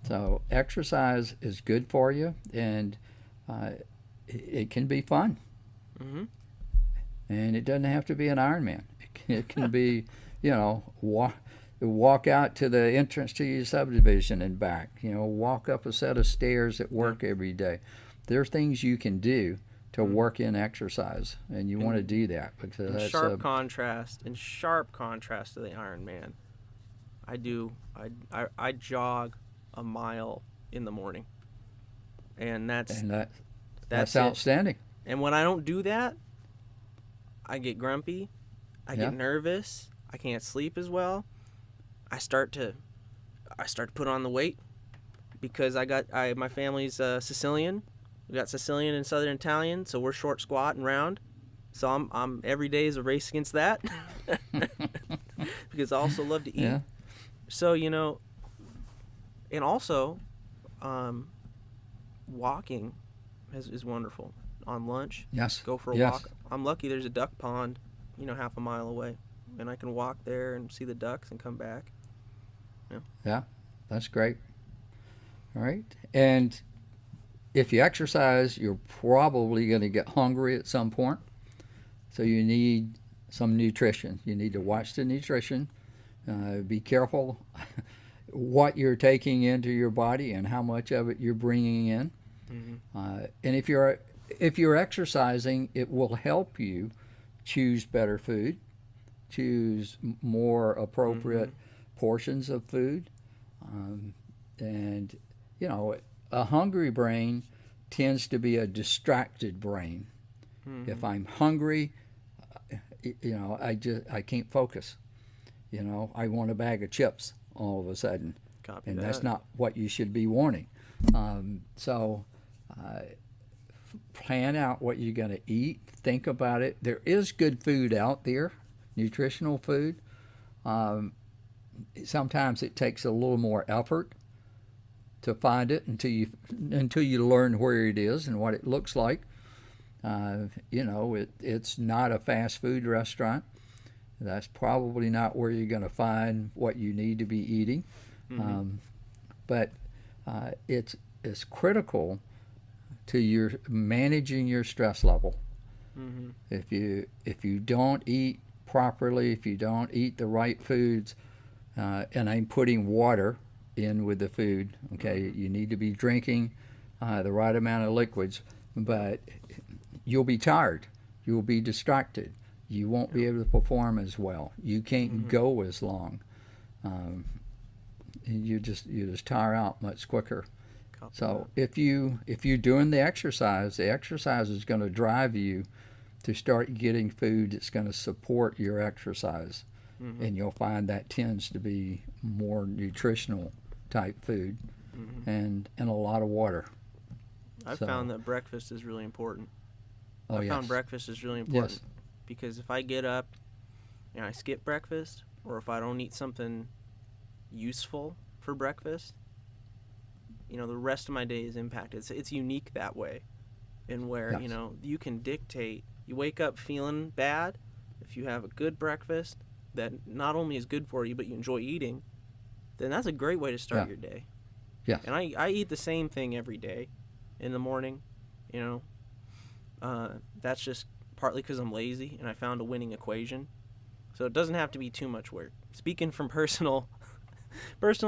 So exercise is good for you, and it can be fun. Mm-hmm. And it doesn't have to be an Ironman. It can be, walk out to the entrance to your subdivision and back. Walk up a set of stairs at work every day. There are things you can do to work in exercise, and you want to do that because that's sharp contrast to the Ironman. I jog a mile in the morning, and that's outstanding. And when I don't do that, I get grumpy, I get nervous, I can't sleep as well. I start to put on the weight because my family's Sicilian. We got Sicilian and Southern Italian, so we're short, squat, and round. So I'm every day is a race against that because I also love to eat. Yeah. So and also walking is wonderful. On lunch, go for a walk. I'm lucky there's a duck pond, half a mile away, and I can walk there and see the ducks and come back. Yeah, that's great. All right. And if you exercise, you're probably going to get hungry at some point. So you need some nutrition. You need to watch the nutrition. Be careful what you're taking into your body and how much of it you're bringing in. Mm-hmm. And if you're exercising, it will help you choose better food, choose more appropriate portions of food. And, a hungry brain tends to be a distracted brain. Mm-hmm. If I'm hungry, I can't focus. I want a bag of chips all of a sudden. Copy and that. That's not what you should be wanting. So plan out what you're going to eat. Think about it. There is good food out there, nutritional food. Sometimes it takes a little more effort to find it until you learn where it is and what it looks like. It's not a fast food restaurant. That's probably not where you're going to find what you need to be eating. Mm-hmm. But it's critical to your managing your stress level. Mm-hmm. If you don't eat properly, if you don't eat the right foods, and I'm putting water in with the food, okay, you need to be drinking the right amount of liquids, but you'll be tired, you'll be distracted, you won't be able to perform as well, you can't go as long, and you just tire out much quicker. So if you're doing the exercise is going to drive you to start getting food that's going to support your exercise. Mm-hmm. And you'll find that tends to be more nutritional type food, and a lot of water. I've found that breakfast is really important. Oh, I found yes. breakfast is really important. Yes. Because if I get up and I skip breakfast, or if I don't eat something useful for breakfast, the rest of my day is impacted. It's unique that way, in where, Yes. You can dictate. You wake up feeling bad. If you have a good breakfast that not only is good for you, but you enjoy eating, then that's a great way to start your day. Yes. And I eat the same thing every day in the morning, That's just partly because I'm lazy and I found a winning equation. So it doesn't have to be too much work. Speaking from personal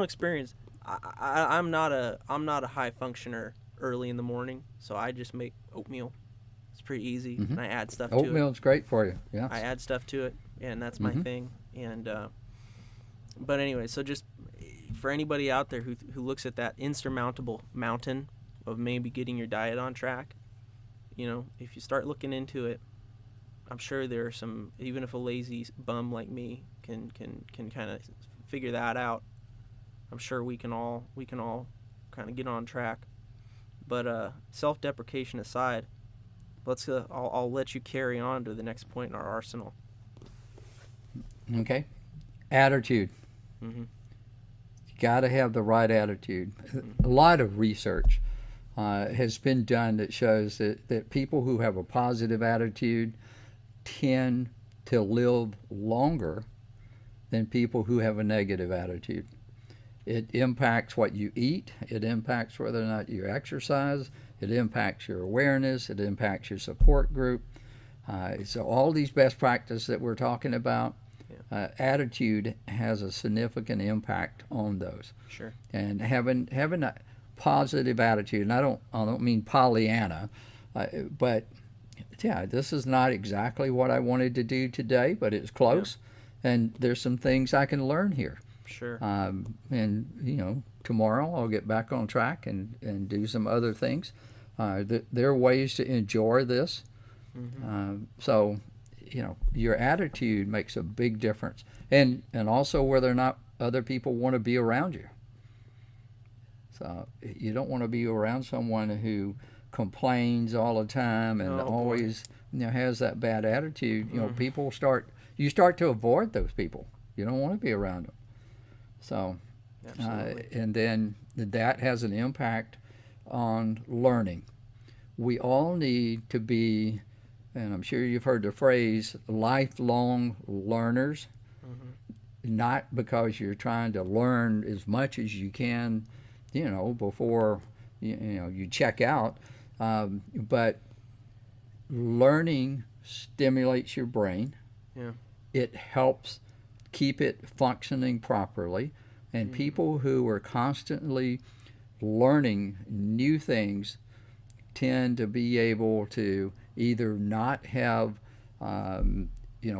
experience, I'm not a high functioner early in the morning, so I just make oatmeal. It's pretty easy, and I add stuff to it. Oatmeal's great for you. Yeah. I add stuff to it, and that's my thing. And but anyway, so just for anybody out there who looks at that insurmountable mountain of maybe getting your diet on track, if you start looking into it, I'm sure there are some, even if a lazy bum like me can kind of figure that out, I'm sure we can all kind of get on track. But self-deprecation aside, I'll let you carry on to the next point in our arsenal. Okay. Attitude. Mm-hmm. You got to have the right attitude. A lot of research has been done that shows that people who have a positive attitude tend to live longer than people who have a negative attitude. It impacts what you eat. It impacts whether or not you exercise. It impacts your awareness. It impacts your support group. So all these best practices that we're talking about, attitude has a significant impact on those. Sure. And having a positive attitude, and I don't mean Pollyanna, but yeah, this is not exactly what I wanted to do today, but it's close, and there's some things I can learn here. Sure. And tomorrow I'll get back on track and do some other things. There are ways to enjoy this. So your attitude makes a big difference, and also whether or not other people want to be around you. So you don't want to be around someone who complains all the time and always has that bad attitude. You start to avoid those people. You don't want to be around them. So and then that has an impact on learning. We all need to be, and I'm sure you've heard the phrase, lifelong learners. Not because you're trying to learn as much as you can, before you check out, but learning stimulates your brain. Yeah. It helps keep it functioning properly, and people who are constantly learning new things tend to be able to either not have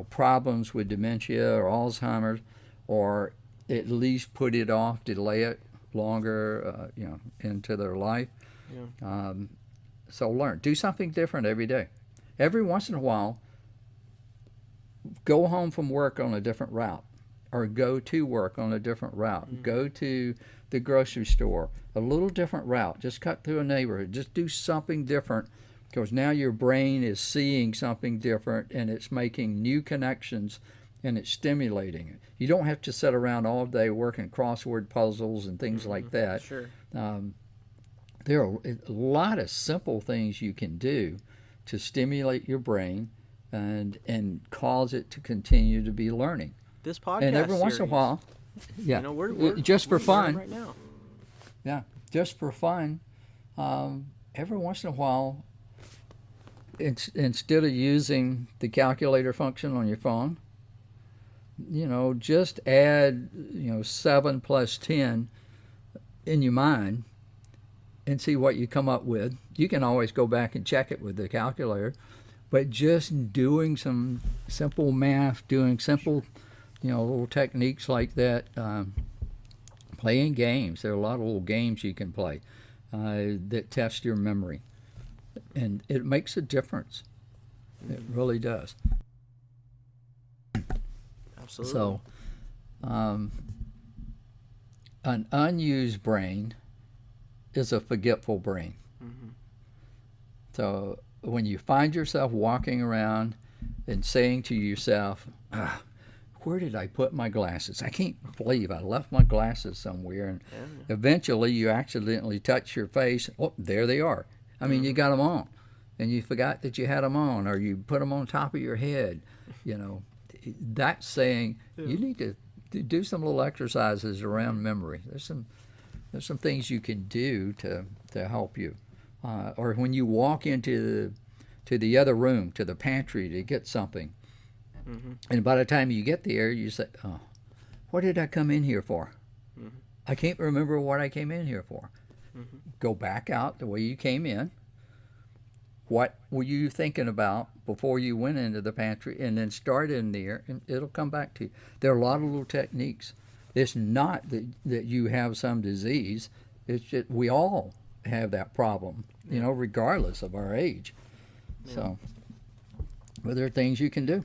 problems with dementia or Alzheimer's, or at least put it off, delay it longer into their life. So do something different every day. Every once in a while, go home from work on a different route, or go to work on a different route. Go to the grocery store, a little different route. Just cut through a neighborhood. Just do something different, because now your brain is seeing something different, and it's making new connections, and it's stimulating it. You don't have to sit around all day working crossword puzzles and things like that. Sure. There are a lot of simple things you can do to stimulate your brain and cause it to continue to be learning. This podcast And every once in a series, while, we're just for fun. right now. Yeah, just for fun. Every once in a while, instead of using the calculator function on your phone, just add 7 plus 10 in your mind and see what you come up with. You can always go back and check it with the calculator, but just doing some simple math, doing simple little techniques like that, playing games. There are a lot of little games you can play that test your memory, and it makes a difference. It really does. Absolutely. So, an unused brain is a forgetful brain. Mm-hmm. So when you find yourself walking around and saying to yourself, where did I put my glasses? I can't believe I left my glasses somewhere. And eventually you accidentally touch your face. Oh, there they are. I mean, you got them on. And you forgot that you had them on, or you put them on top of your head. You know, that's saying you need to do some little exercises around memory. There's some things you can do to help you. Or when you walk into the other room, to the pantry to get something, and by the time you get there, you say, "Oh, what did I come in here for? I can't remember what I came in here for." Go back out the way you came in. What were you thinking about before you went into the pantry? And then start in there, and it'll come back to you. There are a lot of little techniques. It's not that you have some disease. It's just we all have that problem, regardless of our age. Yeah. So, but there are things you can do.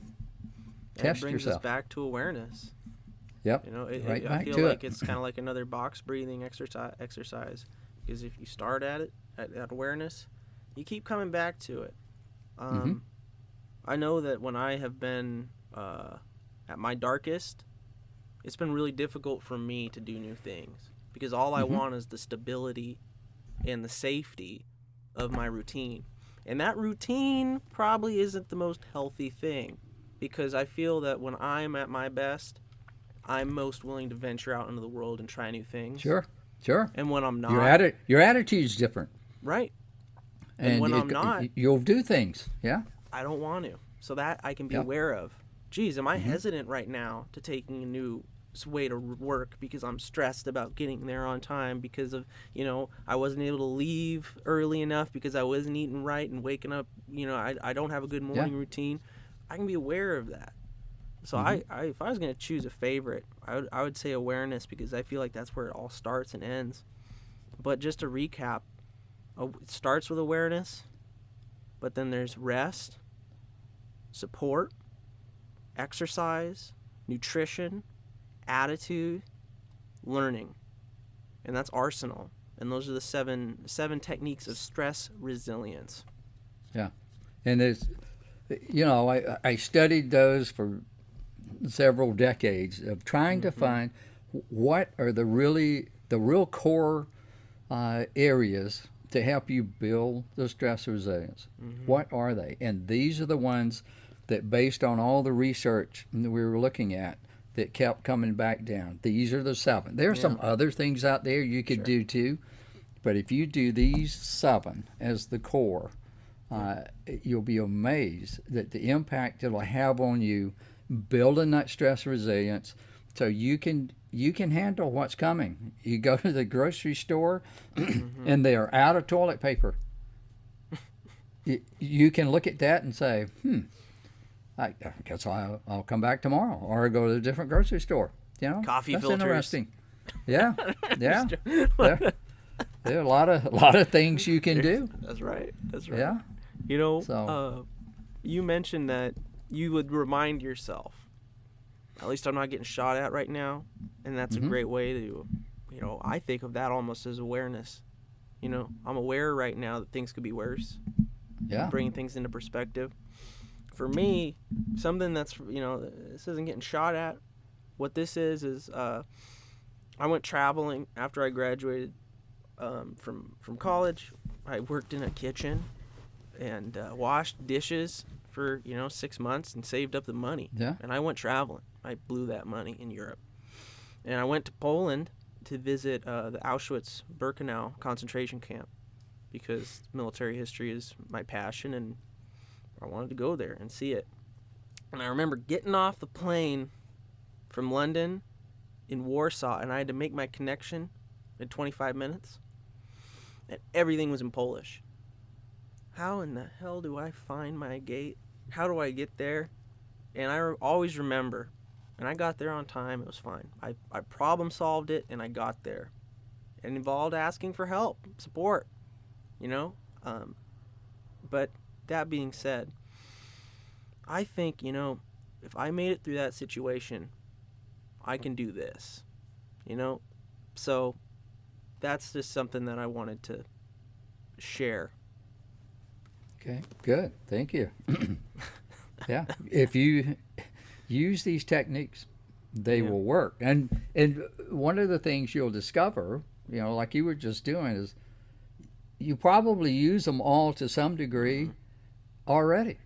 Test it brings yourself. us back to awareness. Yep. I feel like it's kind of like another box breathing exercise. Because if you start at it, at awareness, you keep coming back to it. I know that when I have been at my darkest, it's been really difficult for me to do new things. Because all I want is the stability and the safety of my routine. And that routine probably isn't the most healthy thing. Because I feel that when I'm at my best, I'm most willing to venture out into the world and try new things. Sure. And when I'm not, your attitude's different. Right. And when I'm not, you'll do things. Yeah. I don't want to. So that I can be aware of. Geez, am I hesitant right now to taking a new way to work because I'm stressed about getting there on time because of, I wasn't able to leave early enough because I wasn't eating right and waking up, I don't have a good morning routine. I can be aware of that. So I if I was going to choose a favorite, I would say awareness, because I feel like that's where it all starts and ends. But just to recap, it starts with awareness, but then there's rest, support, exercise, nutrition, attitude, learning. And that's arsenal. And those are the seven techniques of stress resilience. Yeah. And there's, I studied those for several decades of trying to find what are the real core areas to help you build the stress resilience. What are they? And these are the ones that, based on all the research that we were looking at, that kept coming back down. These are the 7. There are some other things out there you could do too, but if you do these 7 as the core, you'll be amazed that the impact it'll have on you building that stress resilience, so you can handle what's coming. You go to the grocery store and they are out of toilet paper. You can look at that and say, I guess I'll come back tomorrow, or go to a different grocery store. Coffee that's filters. Interesting. Yeah. There are a lot of things you can do. That's right. Yeah. You mentioned that you would remind yourself, at least I'm not getting shot at right now, and that's a great way to, I think of that almost as awareness. I'm aware right now that things could be worse. Yeah. Bringing things into perspective. For me, something that's, this isn't getting shot at. What this is I went traveling after I graduated from college. I worked in a kitchen and washed dishes for 6 months and saved up the money. Yeah. And I went traveling. I blew that money in Europe. And I went to Poland to visit the Auschwitz-Birkenau concentration camp, because military history is my passion and I wanted to go there and see it. And I remember getting off the plane from London in Warsaw, and I had to make my connection in 25 minutes, and everything was in Polish. How in the hell do I find my gate? How do I get there? And I always remember, and I got there on time. It was fine. I problem solved it, and I got there. It involved asking for help, support, But that being said, I think, you know, if I made it through that situation, I can do this, you know? So that's just something that I wanted to share. Okay, good. Thank you. Yeah, if you use these techniques, they Yeah. will work. And one of the things you'll discover, you know, like you were just doing, is you probably use them all to some degree already.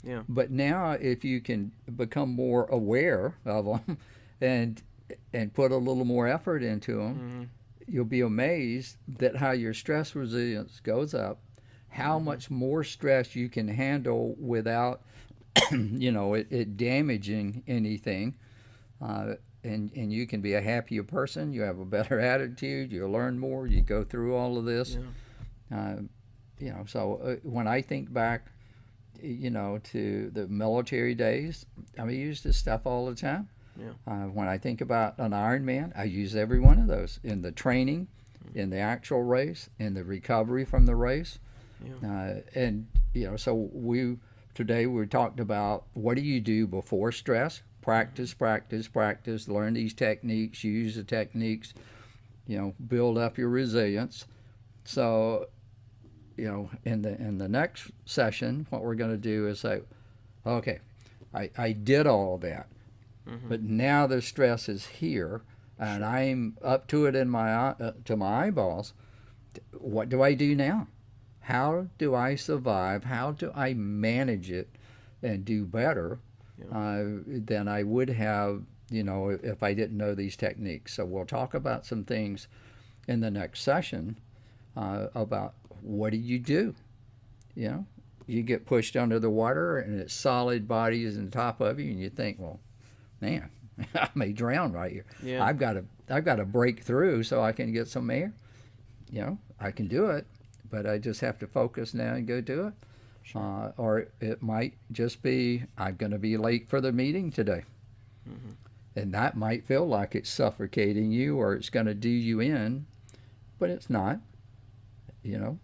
Yeah. But now, if you can become more aware of them and put a little more effort into them, Mm-hmm. you'll be amazed that how your stress resilience goes up, how much more stress you can handle without, you know, it damaging anything. And you can be a happier person. You have a better attitude. You learn more. You go through all of this. Yeah. You know, so when I think back, you know, to the military days, I mean, I use this stuff all the time. Yeah. When I think about an Ironman, I use every one of those in the training, in the actual race, in the recovery from the race. Yeah. And, you know, so today we talked about what do you do before stress? Practice, practice, practice, learn these techniques, use the techniques, you know, build up your resilience. So, you know, in the next session, what we're going to do is say, okay, I did all of that, but now the stress is here, and I'm up to it in my to my eyeballs. What do I do now? How do I survive? How do I manage it and do better than I would have, you know, if I didn't know these techniques? So we'll talk about some things in the next session about what do you do? You know, you get pushed under the water and it's solid bodies on top of you, and you think, well, man, I may drown right here. Yeah. I've got to break through so I can get some air. You know, I can do it, but I just have to focus now and go do it. Sure. Or it might just be, I'm going to be late for the meeting today. And that might feel like it's suffocating you or it's going to do you in, but it's not. You know,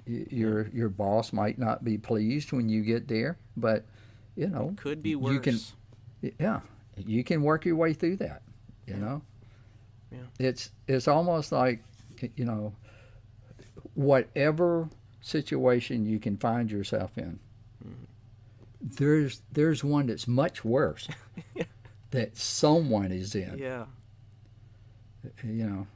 your boss might not be pleased when you get there, but, you know, Could be worse. you can work your way through that, you know. Yeah. It's almost like, you know, whatever situation you can find yourself in, there's one that's much worse that someone is in. Yeah. You know,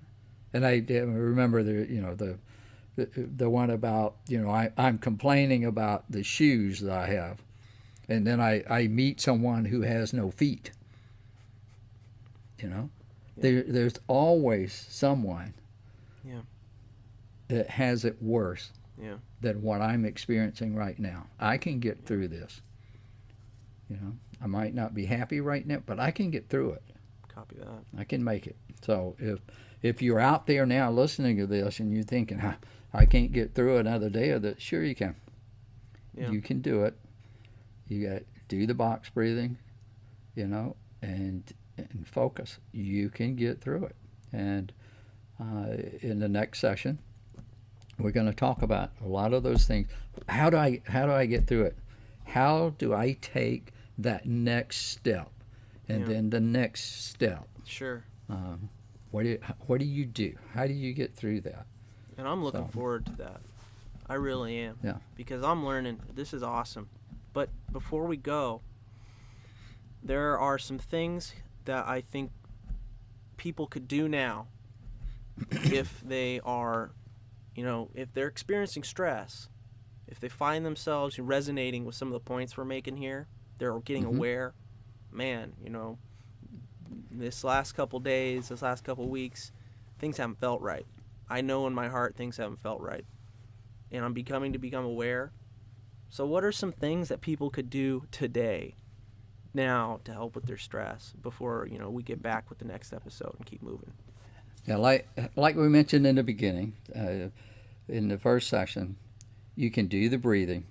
and I remember the one about, you know, I'm complaining about the shoes that I have, and then I meet someone who has no feet. You know, there's always someone that has it worse than what I'm experiencing right now. I can get through this. You know, I might not be happy right now, but I can get through it. Copy that. I can make it. So if you're out there now listening to this and you're thinking, I can't get through another day of this, sure you can. Yeah. You can do it. You got to do the box breathing, you know, and focus. You can get through it. And in the next session, we're going to talk about a lot of those things. How do I get through it? How do I take that next step, and then the next step? Sure. What do you do? How do you get through that? And I'm looking forward to that. I really am. Yeah. Because I'm learning. This is awesome. But before we go, there are some things that I think people could do now if they are, you know, if they're experiencing stress, if they find themselves resonating with some of the points we're making here, they're getting aware. Man, you know, this last couple days, this last couple weeks, things haven't felt right. I know in my heart things haven't felt right. And I'm become aware. So what are some things that people could do today, now, to help with their stress before, you know, we get back with the next episode and keep moving? Yeah, like we mentioned in the beginning, in the first session, you can do the breathing.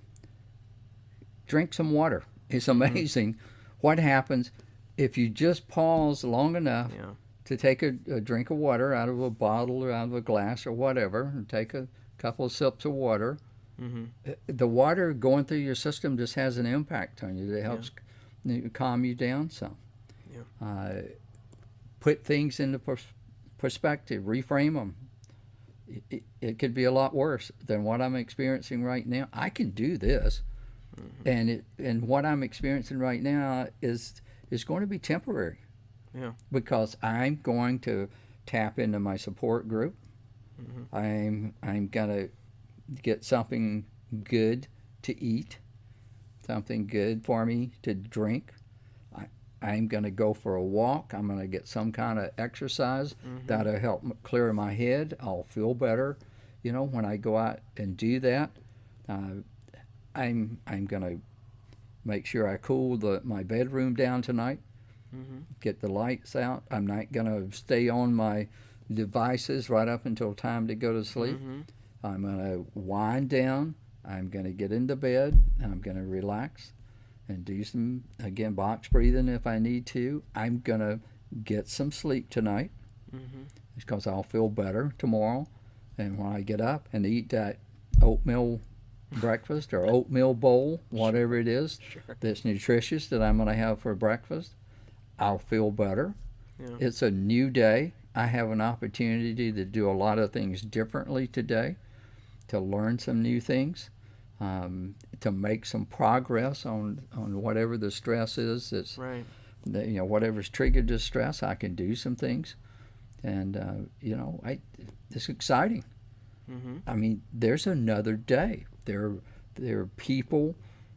Drink some water. It's amazing what happens if you just pause long enough to take a drink of water out of a bottle or out of a glass or whatever, and take a couple of sips of water, The water going through your system just has an impact on you. It helps calm you down some. Put things into perspective, reframe them. It could be a lot worse than what I'm experiencing right now. I can do this, and what I'm experiencing right now is going to be temporary. Because I'm going to tap into my support group. I'm gonna get something good to eat, something good for me to drink. I'm going to go for a walk. I'm going to get some kind of exercise that'll help clear my head. I'll feel better, when I go out and do that. I'm going to make sure I cool my bedroom down tonight. Get the lights out. I'm not going to stay on my devices right up until time to go to sleep. I'm going to wind down. I'm going to get into bed. I'm going to relax and do some, again, box breathing if I need to. I'm going to get some sleep tonight because I'll feel better tomorrow. And when I get up and eat that oatmeal breakfast or oatmeal bowl, whatever it is that's nutritious that I'm going to have for breakfast, I'll feel better. It's a new day. I have an opportunity to do a lot of things differently today, to learn some new things, to make some progress on whatever the stress is. That's whatever's triggered this stress, I can do some things, and it's exciting. I mean, there's another day. There are people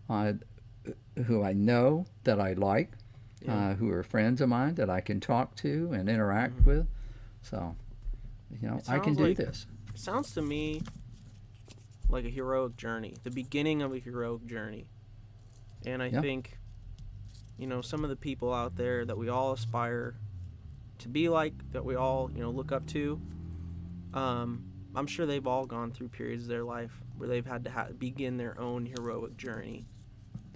who I know that I like, who are friends of mine that I can talk to and interact with. So, I can do this. It sounds to me like a heroic journey, the beginning of a heroic journey. And I think, some of the people out there that we all aspire to be like, that we all, look up to, I'm sure they've all gone through periods of their life where they've had to begin their own heroic journey.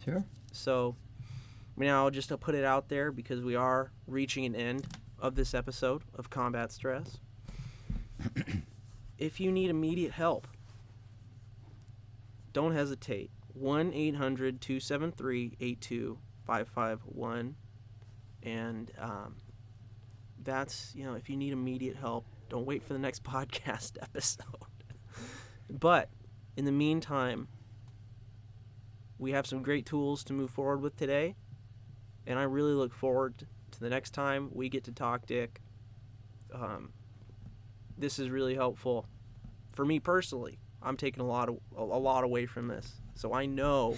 Sure. So, I'll just put it out there because we are reaching an end of this episode of Combat Stress. If you need immediate help, don't hesitate. 1-800-273-82551. And that's, if you need immediate help, don't wait for the next podcast episode. But in the meantime, we have some great tools to move forward with today. And I really look forward to the next time we get to talk, Dick. This is really helpful for me personally. I'm taking a lot away from this, so I know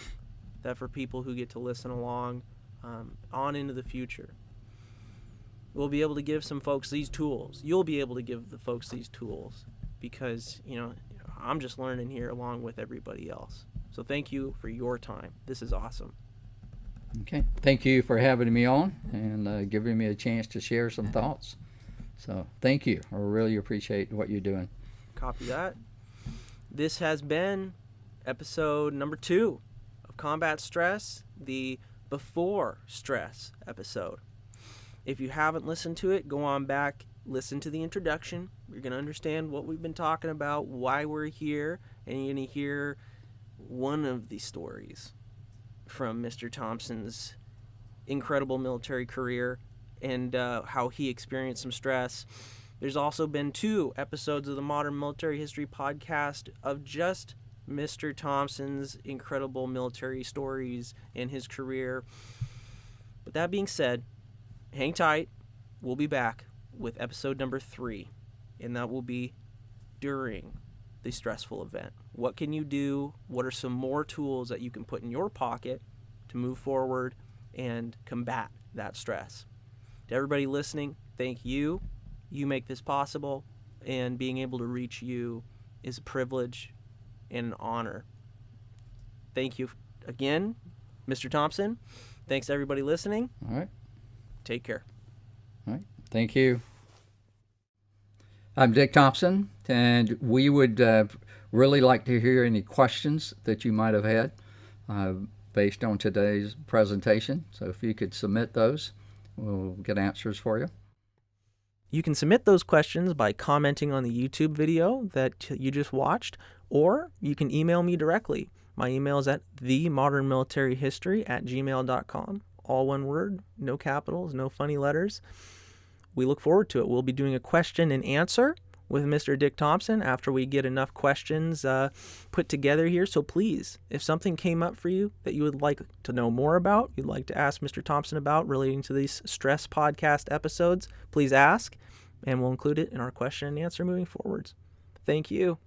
that for people who get to listen along on into the future, we'll be able to give some folks these tools. You'll be able to give the folks these tools because I'm just learning here along with everybody else. So thank you for your time. This is awesome. Okay. Thank you for having me on and giving me a chance to share some thoughts. So thank you. I really appreciate what you're doing. Copy that. This has been episode number 2 of Combat Stress, the Before Stress episode. If you haven't listened to it, go on back, listen to the introduction. You're going to understand what we've been talking about, why we're here, and you're going to hear one of the stories from Mr. Thompson's incredible military career and how he experienced some stress. There's also been 2 episodes of the Modern Military History Podcast of just Mr. Thompson's incredible military stories and his career. But that being said, hang tight. We'll be back with episode number 3, and that will be during the stressful event. What can you do? What are some more tools that you can put in your pocket to move forward and combat that stress? To everybody listening, thank you. You make this possible, and being able to reach you is a privilege and an honor. Thank you again, Mr. Thompson. Thanks to everybody listening. All right. Take care. All right. Thank you. I'm Dick Thompson, and we would really like to hear any questions that you might have had based on today's presentation. So if you could submit those, we'll get answers for you. You can submit those questions by commenting on the YouTube video that you just watched, or you can email me directly. My email is at themodernmilitaryhistory@gmail.com. All one word, no capitals, no funny letters. We look forward to it. We'll be doing a question and answer with Mr. Dick Thompson after we get enough questions put together here. So please, if something came up for you that you would like to know more about, you'd like to ask Mr. Thompson about relating to these stress podcast episodes, please ask, and we'll include it in our question and answer moving forwards. Thank you.